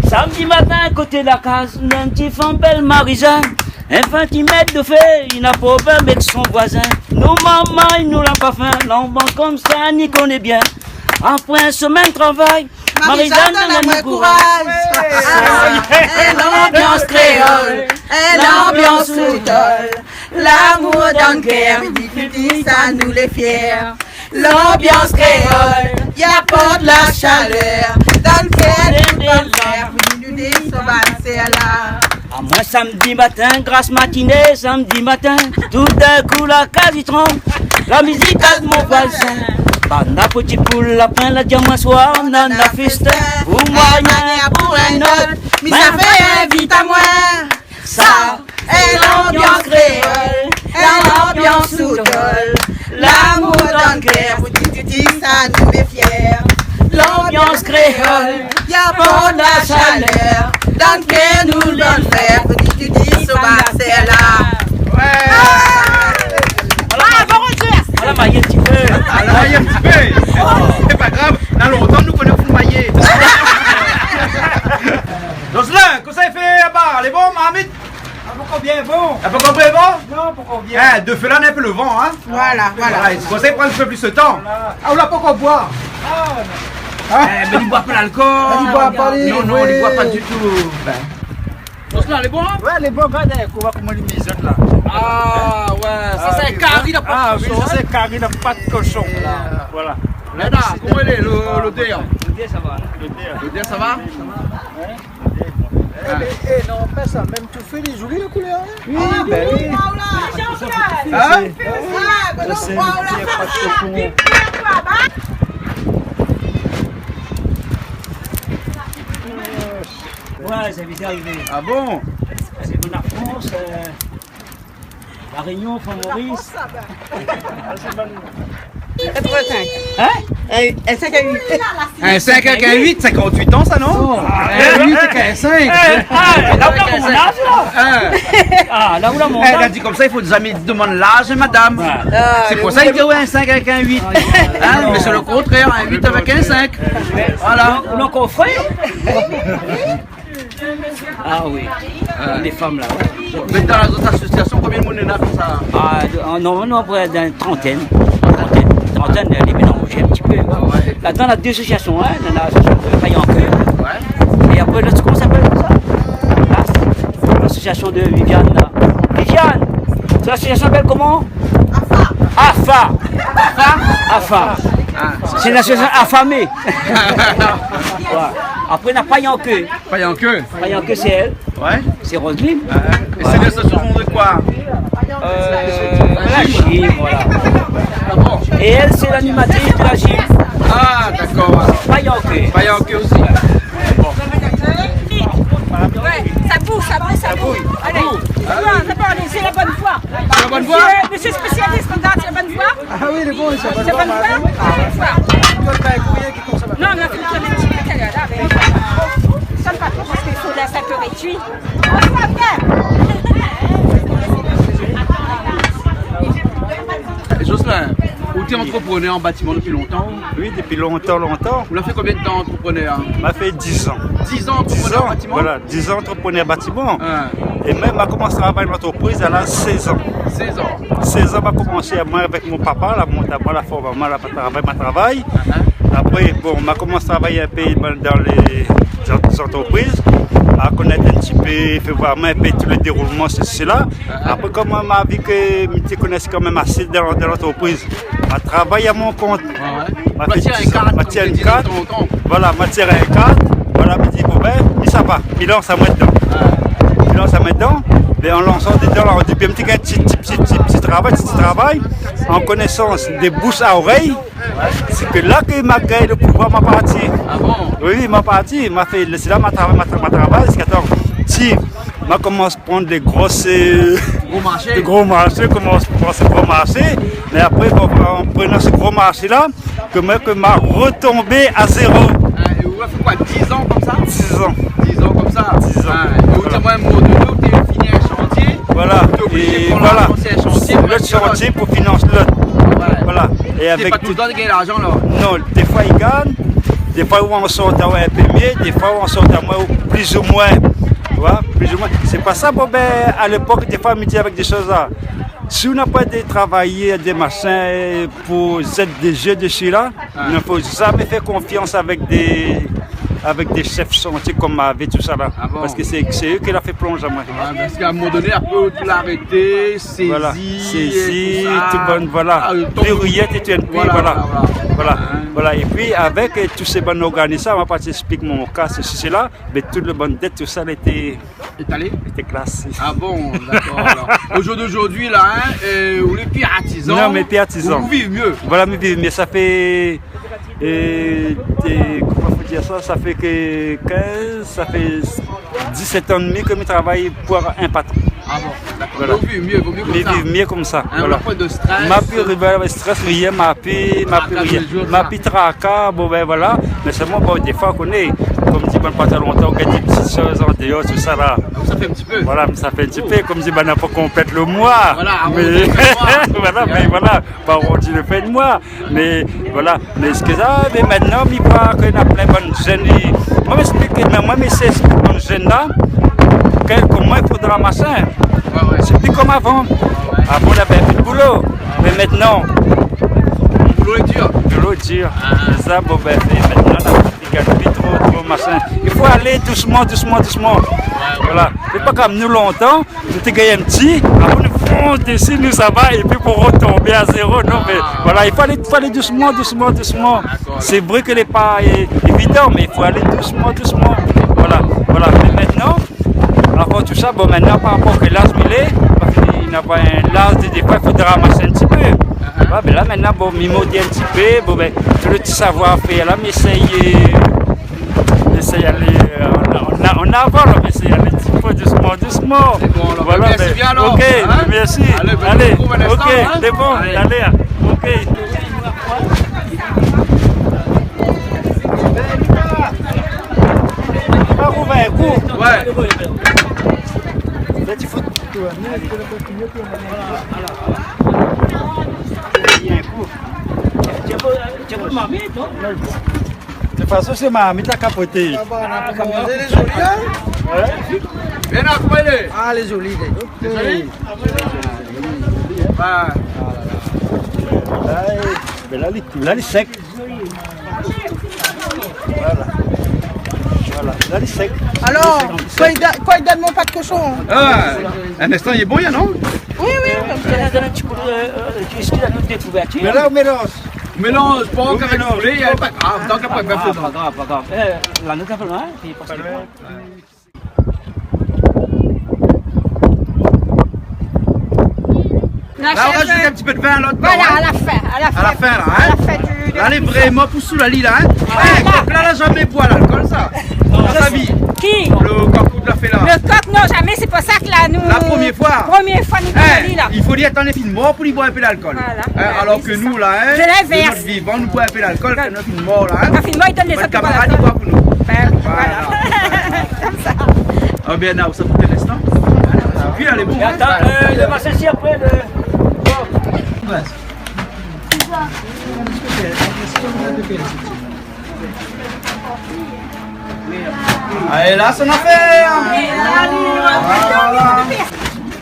Samedi matin, côté de la case, un petit femme belle Marie-Jeanne. Un centimètre de feu, il n'a pas peur avec son voisin. Nos mamans, ils nous l'ont pas fait. L'ambiance comme ça, Annie connaît bien. Après un semaine de travail, Marie-Jeanne donne un courage. L'ambiance créole, l'ambiance soutole, l'amour dans le cœur, midi ça nous les fiers. L'ambiance créole, y a pas de la chaleur, dans le cœur du bonheur, midi ça va c'est là. À moi samedi matin, grasse matinée, samedi matin, tout d'un coup la case y tremble, la musique a de mon voisin. Banda petit poule, lapin, la diamant soir, nana festin, pour moi rien pour un autre, mais ça fait un vite à moi. Ça est l'ambiance créole, l'ambiance soutole, l'amour dans le cœur, ça nous fait fiers. L'ambiance créole, y a pas de la chaleur, dans le cœur nous donne fer, tu dis ça va c'est là. voilà maillé un petit peu. Alors, il y a un petit peu. C'est pas grave. Dans longtemps, nous connaissons le maillet. Jocelyn, qu'est-ce que ça fait là-bas? Elle est bon, Mohamed? Pourquoi bien bon? T'as pas compris bon? Non, pourquoi bien? Eh, de feu là, on a un peu le vent, hein? Voilà, voilà. C'est pour ça qu'il prend un peu plus de temps. Ah, on l'a pas encore boire. Mais il boit pas l'alcool. Il boit pas les. Non, non, il boit pas du tout. Jocelyn, elle est bon? Ouais, les bons gars, on va comment les mises là. Ah, ouais. Ça, c'est un carré de pâte Ah de oui, cochon. ça c'est carré de pâte de cochon. Voilà. Léna, comment il est, l'odeur? L'idée, ça va. L'odeur, ça va? Eh, non, pas ça. Même tu fais les jolies la couleur. Oui, ben oui. Hein? Ça c'est le petit pâte de cochon. Ouais, c'est vite arrivé. Ah bon? C'est bon en France, la Réunion, Fort-Maurice. Hein? Un 5 avec un 8, 58 ans, ça, non? Un 8 avec un 5. Là où la mon âge, là? Ah, là où la mon Elle a âge? dit comme ça, il faut jamais demander l'âge, madame. C'est pour ça qu'il dit un 5 avec un 8. Hein? Mais c'est le contraire, un 8 avec un 5. Voilà. On a encore frère? Ah oui, les femmes là. Ouais. Mais dans les autres associations, combien de monde est là pour ça? Ah, normalement, près d'une trentaine. Trentaine, les mélanger un petit peu. Là-dedans, on a deux associations. Hein? On a l'association de Payanqueux. Et après, l'autre, comment ça s'appelle ça? L'association de Viviane. Là. Viviane! L'association s'appelle comment? AFA. AFA. C'est une association affamée. Ouais. Après, on a Payanqueux. Payanqueux. Payanqueux, c'est elle. Ouais. C'est Roselyne. Et c'est des associations de quoi? La gym, voilà. Et elle, c'est l'animatrice de la gym. Ah, d'accord. Payanqueux. Payanqueux aussi. Ouais, ça bouge. Allez, c'est la bonne voie. C'est la bonne voie? Monsieur spécialiste, regarde, c'est la bonne voie. Ah oui, il est bon, il s'appelle. C'est la bonne voie? Non, on a fait le petit peu qu'elle est là. Ça ne va pas parce qu'il faut de la sapeur étui. On va bien. Jocelyn, où tu es entre entrepreneur en bâtiment depuis longtemps? Oui, depuis longtemps. Vous l'avez fait combien de temps entrepreneur? M'a fait 10 ans. 10 ans entrepreneur en bâtiment? Voilà, 10 ans entrepreneur en bâtiment. Et même, m'a commencé à travailler dans l'entreprise à 16 ans. 16 ans. 16 ans, m'a commencé moi avec mon papa, là, mon tabac, la forme, ma travail. Après, bon, m'a commencé à travailler un peu dans les entreprises, à connaître un petit peu, faire voir un peu tout le déroulement, c'est là. Après, comme m'a vu que je connais quand même assez dans l'entreprise, m'a travaillé à mon compte. Matière et carte. Voilà, matière et carte. Voilà, je dis, bon ben, ça va, il lance à moi dedans. Mais en lançant dedans, on dit un petit travail, en connaissance des bouches à oreille. C'est que là que m'a gagné le pouvoir, m'a parti. Ah bon? Oui, m'a parti, m'a fait, c'est là ma travail, c'est qu'attends, si, m'a commencé à prendre des grosses... gros marchés, commence à prendre ce gros marché, mais après, en prenant ce gros marché-là, que m'a retombé à zéro. Et vous avez fait quoi, 10 ans comme ça? 10 ans. 10 ans comme ça? 10 ans. Et vous dites moi un mot de l'autre, tu finis un chantier. Voilà, et voilà, l'autre chantier pour financer l'autre. Voilà. Et avec pas tout le temps de gagner l'argent là? Non, des fois ils gagnent, des fois où on sort à un peu mieux, des fois où on sort à moins, plus ou moins. Voilà, plus ou moins. C'est pas ça, bon, ben, à l'époque, des fois, on me dit avec des choses là. Si on n'a pas de travailler des machins pour des jeux de chez là, il ne faut jamais faire confiance avec des chefs chantiers comme avec tout ça là. Ah bon? Parce que c'est eux qui l'ont fait plonger à moi. Parce qu'à un moment donné, après, tu l'as arrêté, saisi, voilà. Saisi, tout bonne, voilà. Verrouillette et tu es voilà. Et puis, avec tous ces bonnes organisations, je t'explique mon cas, ceci, là, mais toute la bonne dette, tout ça, était classé. Ah bon, d'accord. Au jour d'aujourd'hui, là, vous les pires artisans. Non, mais pires artisans. Vous vivez mieux. Voilà, mais vivez mieux. Ça fait. Comment faut dire ça? Ça fait que 15, ça fait 17 ans et demi que je travaille pour un patron. Ah bon, d'accord. Voilà. Vous vivez mieux, mieux comme ça. Voilà. Pas de stress. Ma plus stress, rien, ma plus tracas, bon ben voilà. Mais seulement, bon, des fois, on est, comme dit, pas très longtemps, on a des petites choses en dehors, tout ça là. Ça fait un petit peu. Voilà, ça fait un petit peu, comme dit, on n'a pas complète le mois. Voilà, voilà, pas on dit le fin de mois. Mais voilà, mais ce que ça, mais maintenant, il croit qu'on a plein de bonnes jeunes. Moi, je sais ce que bonnes jeunes là. Comment il faudra machin. C'est plus comme avant. Avant on avait un peu de boulot. Mais maintenant. Le boulot est dur. Le boulot est dur. C'est ça, bon ben maintenant on gagne plus trop machin. Il faut aller doucement. Voilà. C'est pas comme nous longtemps, nous te gagnons un petit, après nous monter ici, nous ça va, et puis pour retomber à zéro. Non mais voilà, il faut aller doucement. C'est vrai que n'est pas évident, mais il faut aller doucement. Voilà. Mais maintenant. Avant tout ça, bon maintenant par rapport à l'âge il n'a pas un l'âge des fois, il faudra ramasser un petit peu. Ben là maintenant, bon, m'immoder un petit peu, bon ben, tout le petit savoir-faire là, mais essaye d'aller en avant, mais essaye d'aller un petit peu doucement. Bon, voilà, merci bien alors. Ok, merci. Allez, ok, c'est bon, allez, ok. Un coup. Ouais. Là, tu fous. De toute façon, c'est ma amie qui a capoté. Viens après les. Ah, les jolis. Les jolis. Là, il est sec. Voilà, là, il est sec. Alors, quoi il donne mon pas de cochon? Un instant, il est bon, non? Oui. Mais là, on mélange. Mélange, pas encore avec le il y a pas grave. Donc après, pas grave. La note un peu loin, puis parce que... Là, on rajoute un petit peu de vin à l'autre. Voilà, à la fin. À la fin, là, hein? Là, les vraiment pour sous la lit, là, hein? Donc là, jamais boire l'alcool, ça. Dans sa vie. Qui? Le coq de la fait là. Le coq, non, jamais, c'est pas ça que là, nous... La première fois. Nous boit là. Il faut dire attendre les films morts pour y boire un peu d'alcool. Voilà. Alors que nous, là, hein, de l'inverse. vivant, nous boire un peu d'alcool, que nos films morts, là, hein. Quand film mort, il donne les Votre autres camarade, il boit pour nous. Voilà. Comme ça. Ah bien, là, ça coûte l'instant. Puis, elle est bon. Attends, il va s'asseoir après le... Allez, là, son affaire. Voilà.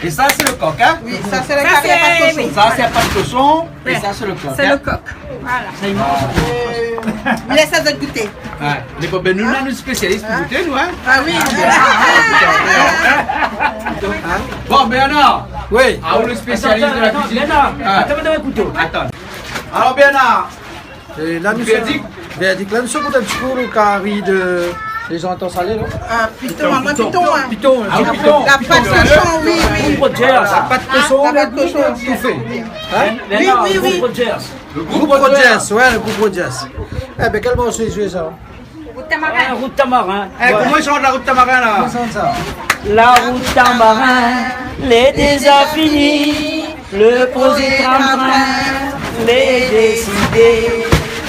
Et ça, c'est le coq, hein? Oui, ça c'est le carré à pâte cochon. Ça, c'est pas de cochon. Et ça, c'est le coq. C'est hein? le coq. Voilà. Mais laisse ça de goûter. Ouais. Les copains, nous, on est spécialistes pour goûter, nous, hein? Ah oui. Bon, Bernard. Oui. Ah, vous le spécialiste de la cuisine. Attends, un couteau. Attends. Alors, Bernard. Et là, nous Verdict. Verdict. Là, nous sommes un petit peu le carré de... Les gens entendent salé, non? Ah, piton, moi piton. Hein. Piton. Ah, oui, piton. La pâte cochon, oui, oui. Rogers. La pâte cochon, La pâte cochon. tout fait. Oui, oui, oui. Rogers. Le groupe Rogers, ouais, le groupe Rogers. Eh ben, quel morceau ils jouent ça? Un route tamarin. Eh, comment ils chantent la route tamarin, là? Comment ça? La route tamarin, l'été a fini, le projet train, les décider,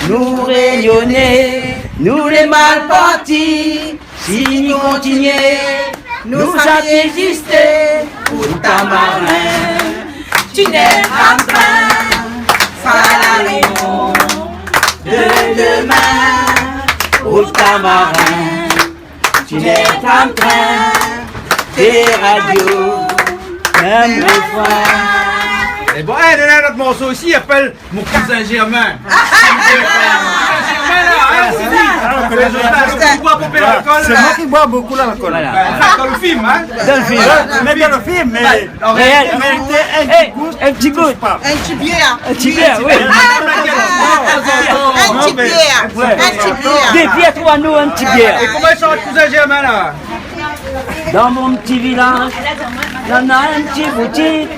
nous réunionner, nous les mal partis, si nous continuons, nous avons existé, route tamarin, tu n'es pas train, ça la raison de demain, route tamarin, tu n'es pas train. Des radios, même le foin. Et bon, eh, donnez notre morceau aussi, il appelle mon cousin Germain. Germain, là, hein, c'est dit. Tu bois pour payer l'alcool, C'est moi qui bois beaucoup l'alcool. Voilà. dans le film, hein? Dans le film. Mais dans le film, mais Réel. en réalité, Un petit goût. Un petit bière. Un petit bière, oui. Un petit bière. Ouais. Un petit bière. Des bières, toi, nous, un petit bière. Et comment ils sont votre cousin Germain, là? Dans mon petit village, il y en a un petit boutique.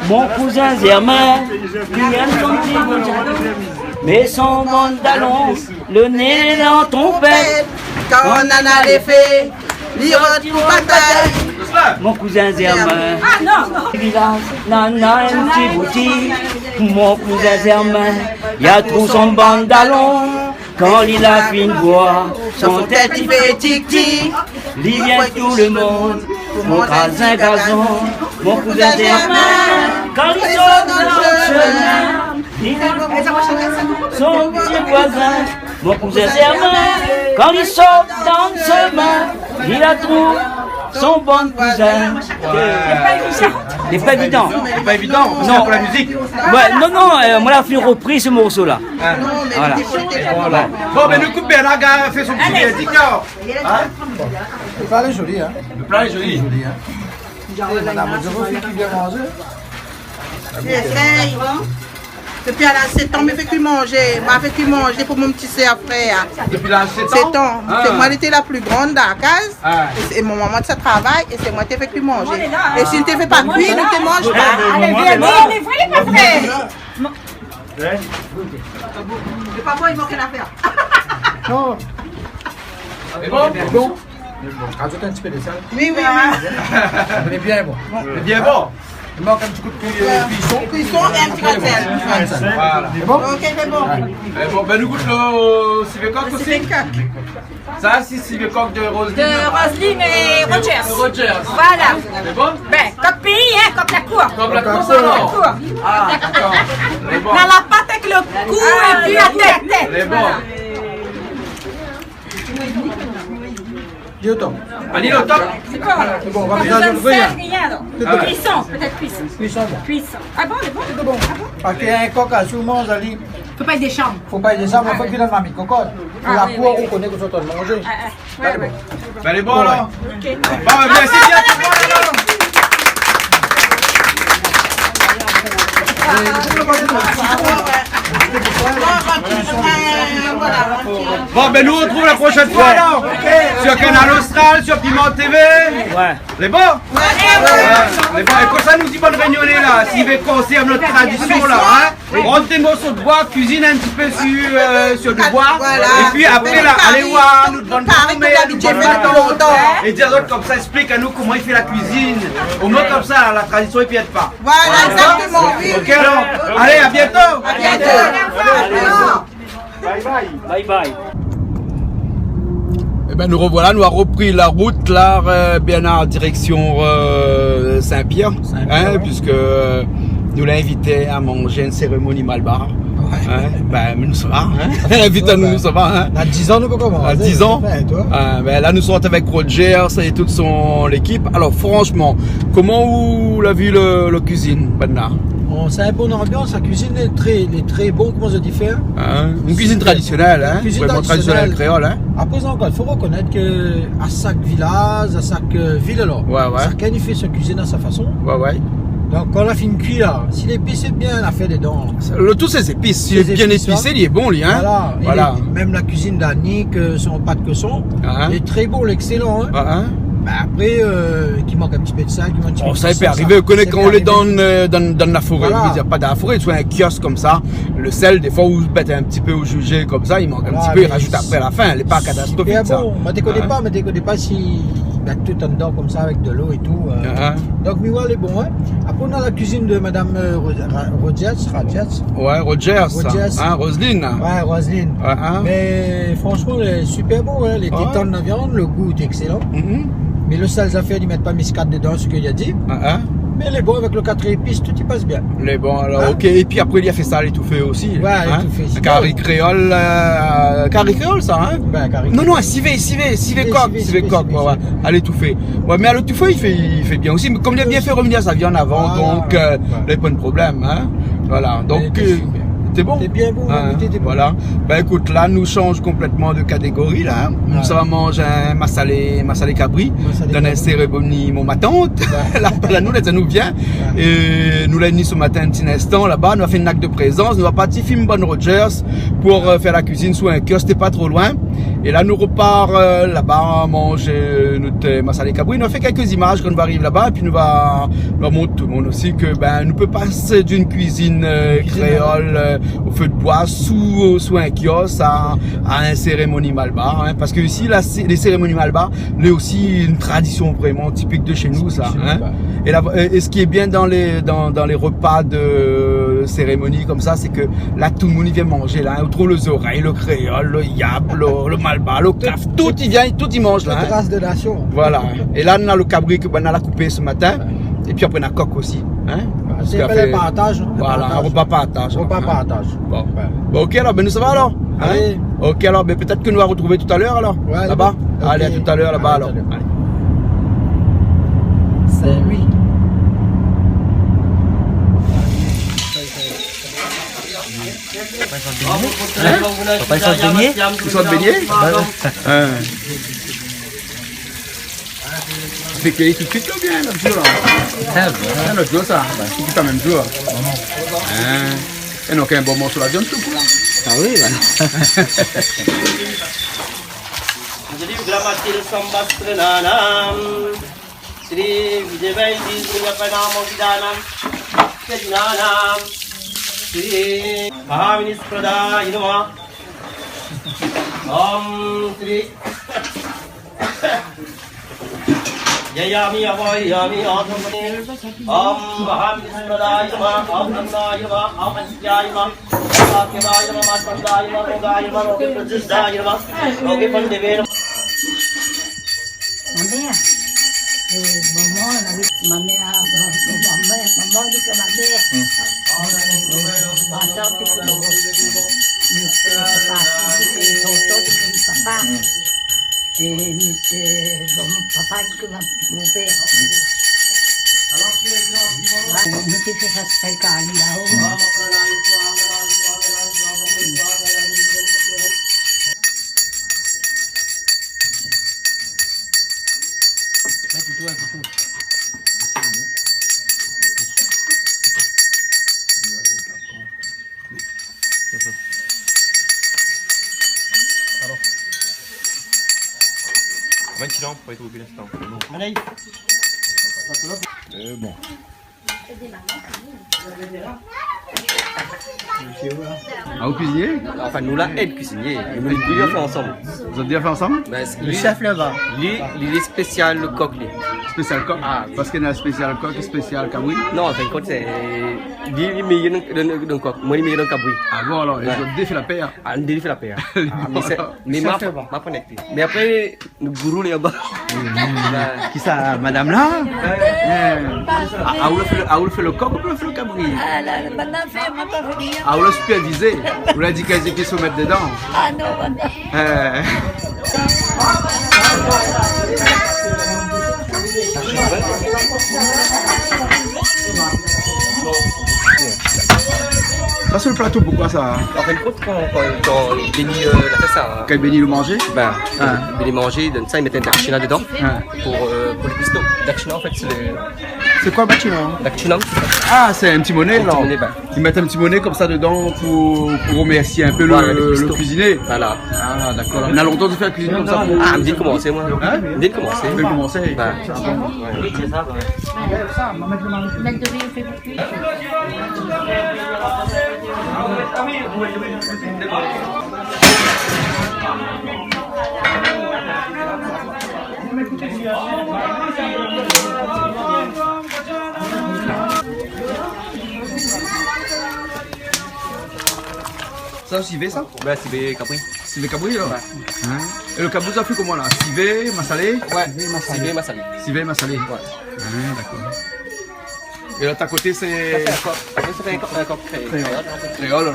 Mon cousin Germain, lui aime son petit boutique. Mais son pantalon, le nez dans ton père. Quand on en a les faits, l'y retrouve bataille. Mon cousin Germain. Ah non, non. Village, nana, un petit boutique. Mon cousin Germain, il a trop son pantalon. Quand il a fini de boire, son tête il fait tic-tic. Il vient tout le monde, mon cousin gazon. Mon cousin Germain, quand il sort dans le chemin, il a son petit voisin. Mon cousin Germain, quand il sort dans le chemin, il a trouvé son bon cousin. C'est pas évident. C'est pas évident, parce que pour la musique. Ouais, non, non, moi la fait repris ce morceau-là. Voilà. Voilà. Bon, ben, le coup, Bernard a fait son petit verdict, alors. Le plat est joli, hein? Le plat est joli. Madame, je refais qui vient manger. J'essaye. Depuis à la 7 ans, m'a fait manger pour mon petit frère. Depuis là, 7 ans? 7 ans. Ah. C'est moi qui étais la plus grande dans la case. Ah. Et mon maman ça travaille et c'est moi qui t'ai fait manger. Et si tu ne fais pas cuire, ne te mange pas. Allez, viens, il est vrai, il est pas vrai. Le papa, il manque rien à faire. Non, C'est bon? bon. Rajoute un petit peu de sel. Oui, oui, oui. Il est bien bon. C'est bien bon. Il manque un petit coup de cuisson. Cuisson et un petit peu de sel. Voilà. C'est bon? Ok, c'est bon. Et bon, ben, nous goûte le civet-coq C'est aussi. coq. Ça, c'est civet-coq de Roselyne. De Roselyne et Rogers. Rogers. Voilà. C'est bon? Ben, coq pays, hein, coq la cour. Comme la course, La alors. cour. Ah, d'accord. C'est bon. Dans la pâte avec le cou et puis la tête. C'est bon. Dis au top. Allez, le top. C'est bon. C'est bon, on va Pas faire besoin le de bruit. sel, rien, donc. Ah ouais. Cuisson, peut-être cuisson. Cuisson, bon. Cuisson. Ah bon, c'est bon, c'est bon. Ah bon. Parce qu'il y a un coq à souvent, Zali. Faut pas être des chambres. Faut pas y descendre, mais faut qu'il ait ma mamie cocotte. Pour la oui, cour, oui. on connaît que ça doit manger. Ouais, ouais. Ben, elle est bon, alors. Ok. Bon, ben, merci bien. tout le monde, alors. Bon, ben, nous on se retrouve la prochaine fois, alors. Sur Canal Austral, sur Piment TV. Ouais. Les bons? Les bons. Et comme ça, nous dit bonne réunion là. S'il veut conserver notre tradition là, hein. On des morceaux de bois, cuisine un petit peu sur du bois. Et puis après, là, allez voir, nous bonne et dire d'autres comme ça, explique à nous comment il fait la cuisine. Au moins comme ça, la tradition ne piète pas. Voilà, exactement, oui. Ok, alors. Allez, à bientôt. À bientôt. Bye bye. Eh ben nous revoilà, nous avons repris la route là, bien en direction Saint-Pierre, hein, puisque nous l'a invité à manger une cérémonie Malbar. Hein? Ben, nous ça va. Hein? Invite-nous, nous ça va. Hein? À 10 ans, nous pouvons commencer. À 10 ans? Toi? Ben, là, nous sommes avec Roger et toute l'équipe. Alors, franchement, comment vous l'avez vu la cuisine, maintenant? C'est une bonne ambiance, la cuisine est très bonne, comment je dis faire. Une cuisine traditionnelle, hein? Vraiment traditionnelle créole, hein? Après encore, il faut reconnaître qu'à chaque village, à chaque ville, alors, chacun il fait sa cuisine à sa façon. Ouais. Donc quand on a fait une cuit là, si l'épice est bien, on a fait dedans. Le tout c'est épices, s'il est bien épicé, il est bon, lui, hein? Voilà. Même la cuisine d'Annick, son pâte que son, il est très bon, excellent, hein? Ben après, qui manque un petit peu de ça, qui manque un petit peu de ça peut arriver, quand on est dans la forêt, il n'y a pas de la forêt, soit un kiosque comme ça, le sel, des fois, vous mettez un petit peu au jugé comme ça, il manque un petit peu, il rajoute après à la fin, il n'est pas catastrophique. C'est bon, je ne déconne pas si il y a tout en dedans comme ça avec de l'eau et tout. Donc, Miwa, est bon, hein. Après, on a la cuisine de Madame Rogers. Ouais, Rogers. Hein, Roselyne. Ouais, Roselyne. Mais franchement, elle est super bon, hein. Les tétons de la viande, le goût est excellent. Mais le sel affaires, ils ne mettent pas muscade dedans, ce qu'il a dit. Mais elle est bon avec le 4 épices, tout y passe bien. Elle est bon, alors ok. Et puis après, il a fait ça à l'étouffé aussi. Ouais, l'étouffé. Carré créole, ça, hein? Non, civet coq, ouais. À l'étouffé. Ouais, mais à l'étouffé, il fait bien aussi. Mais comme il a bien fait revenir sa viande avant, donc, il n'y a pas de problème, hein? Voilà, donc. T'es bon? T'es bien bon, t'es bon. Voilà. Ben écoute, là, nous change complètement de catégorie, là. Nous, ça va manger un massalé cabri, dans une cérémonie, ma tante. Là, ça nous vient. Et nous, l'avons dit ce matin, un petit instant, là-bas, nous avons fait une acte de présence. Nous avons parti film Bonne Rogers pour faire la cuisine sous un kiosque, c'était pas trop loin. Et là, nous repart là-bas, manger notre massalé cabri. Nous avons fait quelques images quand on va arriver là-bas, et puis nous va montrer tout le monde aussi que, ben, nous peut passer d'une cuisine créole, au feu de bois, sous un kiosque, à une cérémonie malbar, hein, parce que ici, les cérémonies malbar, c'est aussi une tradition vraiment typique de chez nous, ça. Hein. Et ce qui est bien dans les repas de cérémonie comme ça, c'est que là, tout le monde vient manger, là, on trouve les oreilles, le créole, le yab, le malbar, le caf, tout il mange, là. Hein. Race de nation. Voilà. Et là, on a le cabri que on a coupé ce matin, et puis après, on a coq aussi, hein. C'est pas le partage. Voilà, un repas partage. Bon, ok, alors, ben nous ça va alors? Allez. Ok, alors, ben peut-être que nous allons retrouver tout à l'heure alors? Ouais, là-bas? Okay. Allez, à tout à l'heure là-bas alors. Allez. C'est lui. Papa, ils sont baignés? Ils sont baignés? C'est qui cuit là bien l'autre jour là. L'autre jour ça, qui cuit pas même jour. Et donc un bon morceau de viande tout pour là. Ah oui, Yami avoy yami Om Baham Pradaya Om Namnaya Om Asyaya Akivaya Matandaya Mogaya Prajistaya Oke Pandevera Mamea mamma mamea mamma di che mamea papà papà che mon père mi ti fai aspettare là Poi tu che sta. Bon. Ah, vous cuisiniez? Enfin, nous là, elle cuisinier. Nous les deux fait ensemble. Vous avez bien fait ensemble? Ben, le chef là-bas. Lui, il est spécial le coq. Spécial coq? Ah, parce qu'il y a un spécial coq et spécial cabri? Non, en fin de compte, c'est. Lui, il est meilleur d'un coq. Moi, il est meilleur d'un cabri. Ah bon, alors, ils ont défait la paire? Ah, on défait la paire. Mais ma connecté. Mais après, le gourou est là-bas. Qui ça, madame là? Ah, vous fait le coq ou vous fait le cabri? Ah, là, maintenant, fait ma Ah, vous l'avez supervisé. Vous l'avez dit qu'elles étaient se mettre dedans. Ah non, mais... Ça sur le plateau, pourquoi ça? En fin de compte, quand Béni l'a fait ça. Quand Béni le mangeait? Ben, Béni mangeait, donne ça, il mettait un dachina dedans pour les pistons. Dachina, en fait, c'est le... C'est quoi le dachina? Dachina. Ah, c'est un petit monnaie, là. Ben. Ils mettent un petit monnaie comme ça dedans pour remercier un peu le cuisinier. Voilà. Ah, d'accord. On a longtemps de faire cuisiner comme ça pour... Ah, me dit de commencer, moi. Me dit de commencer. Me dit de commencer. Ben. Oui, c'est ça, Ça aussi, civet, ça? Ben, civet cabri. Civet cabri, là? Ouais. Et le cabri, ça fait comment, là? Civet, massalé? Ouais, civet massalé. Civet massalé? Ouais. Ah, d'accord. Et l'autre à côté, c'est... Ça fait un coq créole, là?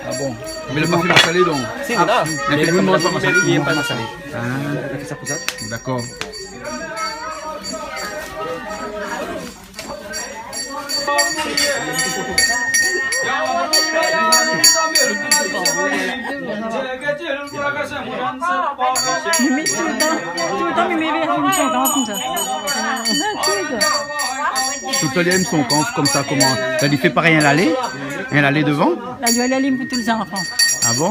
Ah bon? Mais le parfait massalé, donc? Si, voilà. Mais il ne mange pas massalé? Il n'aime pas massalé. Ah, d'accord. Tout le temps, aime son camp comme ça, comment? Ça lui fait pareil un lalé devant? La duel à pour tous les enfants. Ah bon?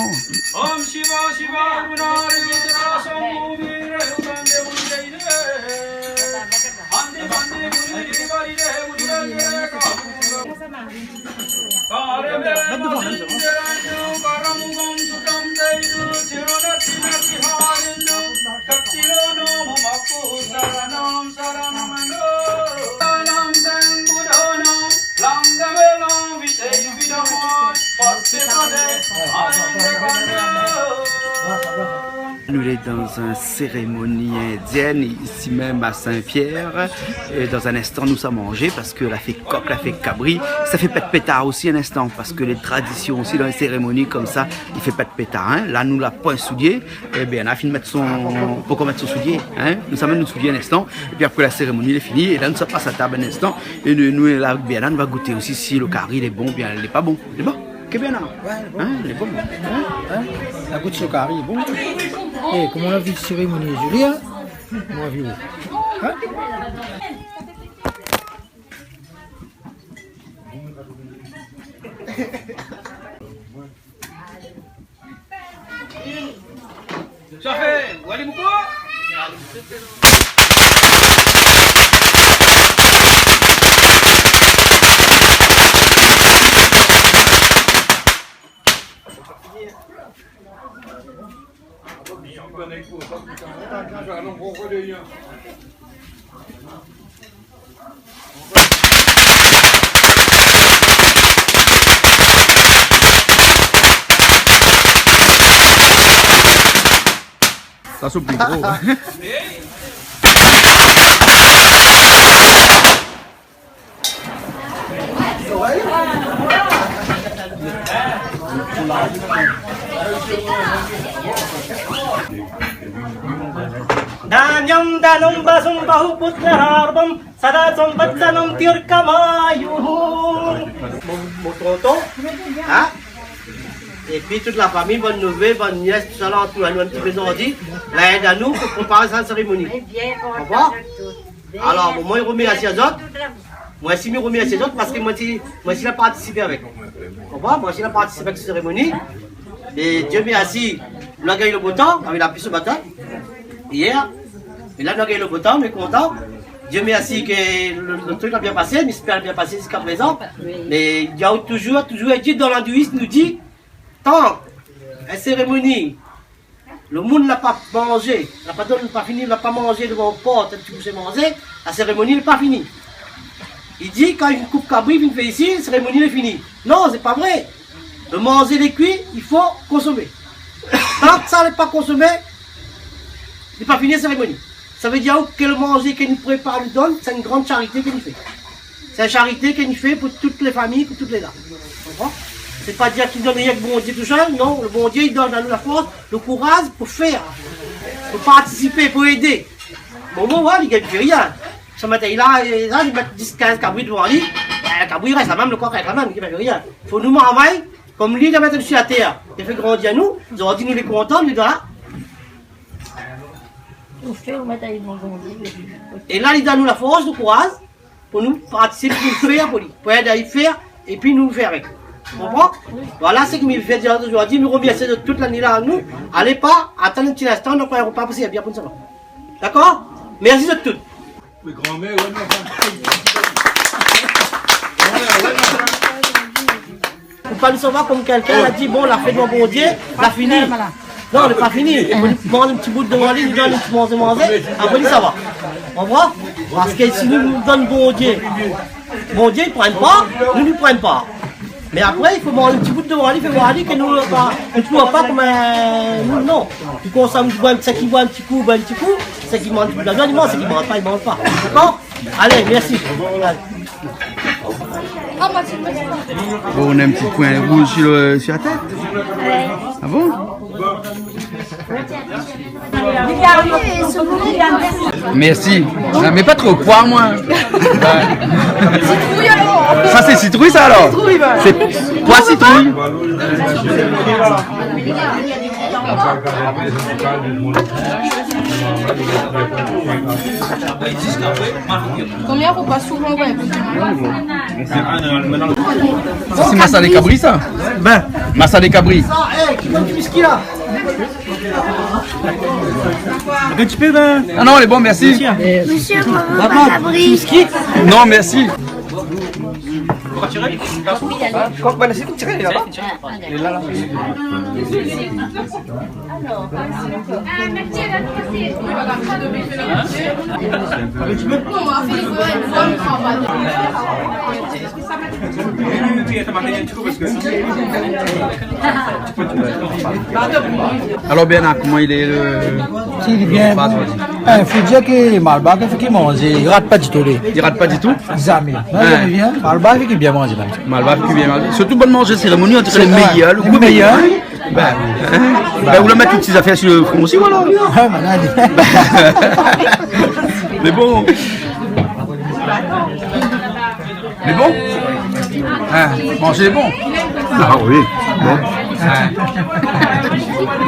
Nous sommes dans une cérémonie indienne, ici même à Saint-Pierre. Et dans un instant, nous sommes mangés parce que la fait coq, la fait cabri. Ça fait pas de pétard aussi un instant parce que les traditions aussi dans les cérémonies comme ça, il fait pas de pétard. Hein. Là, nous, la point soulier, eh bien, on a fini de mettre son. Pourquoi mettre son soulier? Hein. Nous amènons notre soulier un instant. Et puis après, la cérémonie est finie. Et là, nous sommes passés à table un instant. Et nous, là, bien, là, on va goûter aussi si le curry il est bon, bien, il n'est pas bon. Il est bon? Qu'est bien là? Ouais, il est bon. La goutte de curry est bon. Et comme on a vu de cérémonie, Julien, on a vu où? Hein? Ça fait, vous allez beaucoup? Ça soupe plus gros. Danyam danum basum bahu putra harbam sada samvatsanam tirkamayuhu. Mon tonton, hein? Et puis toute la famille, bonne nouvelle, bonne nièce, tout ça là, tout un petit maison dit, là aide à nous pour préparer sa cérémonie. Au revoir. Alors, moi, il remet à ses autres. Moi, aussi, il remet à ses autres parce que moi, il a participé avec. Au revoir, moi, il a participé avec cette cérémonie. Et Dieu merci, on a gagné le beau temps, avec la puce au matin, hier. Et là, on a gagné le beau temps, on est content. Dieu merci que le truc a bien passé, j'espère bien passé jusqu'à présent. Mais il y a toujours dit dans l'hindouisme, nous dit, tant la cérémonie, le monde n'a pas mangé, n'a pas fini, n'a pas mangé devant le porte, tu pouvais manger, la cérémonie n'est pas finie. Il dit, quand une coupe cabri vient faire ici, la cérémonie est finie. Non, c'est pas vrai. Le manger les cuits, il faut consommer. Tant que ça n'est pas consommé, il n'est pas fini la cérémonie. Ça veut dire que le manger qu'il nous prépare, nous donne, c'est une grande charité qu'il nous fait. C'est une charité qu'il nous fait pour toutes les familles, pour toutes les dames. C'est pas dire qu'il donne rien que bon Dieu tout seul, non. Le bon Dieu, il donne à nous la force, le courage pour faire, pour participer, pour aider. Bon, moi, il ne gagne rien. Ce matin-là, ils mettent 10-15 cabris devant lui. Le cabri reste la même, le corps reste la même, il ne gagne rien. Il faut nous marmailler, comme lui, il a mis sur la terre. Il fait grandir à nous, ils ont dit nous les contents, nous là. Et là, il donne nous la force, le courage, pour nous participer, pour nous faire, pour aider à y faire, et puis nous faire avec. Tu comprends? Voilà ce qu'il me fait dire aujourd'hui, nous remercier de toute l'année là à nous. Allez pas, attendez un petit instant, donc on ne va pas passer à bien pour ça. D'accord? Merci de tout. Mais grand-mère, Faut pas nous savoir comme quelqu'un a dit, bon, la fête de mon bon Dieu, la fini. Non, on n'est pas fini. On mange un petit bout de manger, nous donne un petit manger, après ça va. On voit? Parce que si nous donnons bon Dieu, ils ne prennent pas, nous ne prennent pas. Mais après, il faut manger un petit bout de manger, il faut voir que nous ne trouvons pas comme nous, non. Puis quand ça qui boit un petit coup, ceux qui mangent de la viande, ils mangent, ceux qui ne mangent pas, ils ne mangent pas. D'accord? Allez, merci. Bon, on a un petit point rouge sur la tête. Ah bon? Merci. Je mets pas trop poire, moi. Citrouille alors. Ça, c'est citrouille, ça alors? C'est poire citrouille. Combien faut pas souvent ouais. Ça, c'est massa des cabris, ça? Ben, massa des cabris. Qui donne du whisky là? Un petit peu, ben. Ah non, elle est bon, merci. Monsieur, whisky? Non, merci. Alors bien, comment il est Il est bien. Il faut dire que Malba, il faut qu'il mange. Il ne rate pas du tout. Il rate pas du tout? Jamais. Malba, il faut qu'il bien manger. Malba, il faut bien manger. Surtout bonne manger cérémonie, entre les meilleurs. Le meilleur. Vous le mettez toutes ces affaires sur le front aussi, voilà. Mais bon. Mais bon? Manger est bon. Ah oui. Bon.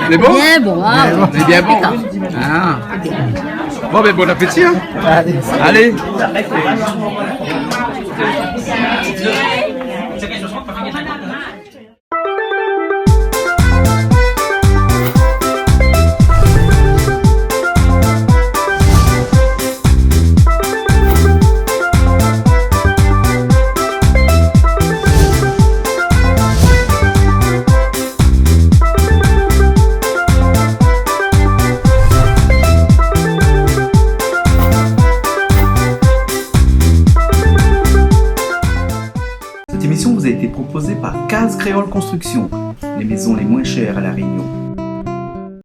Mais bon? Bien bon. Mais bien bon. Ah. Bon, ben bon appétit. Hein. Allez. Cette émission vous a été proposée par Case Créole Construction, les maisons les moins chères à La Réunion.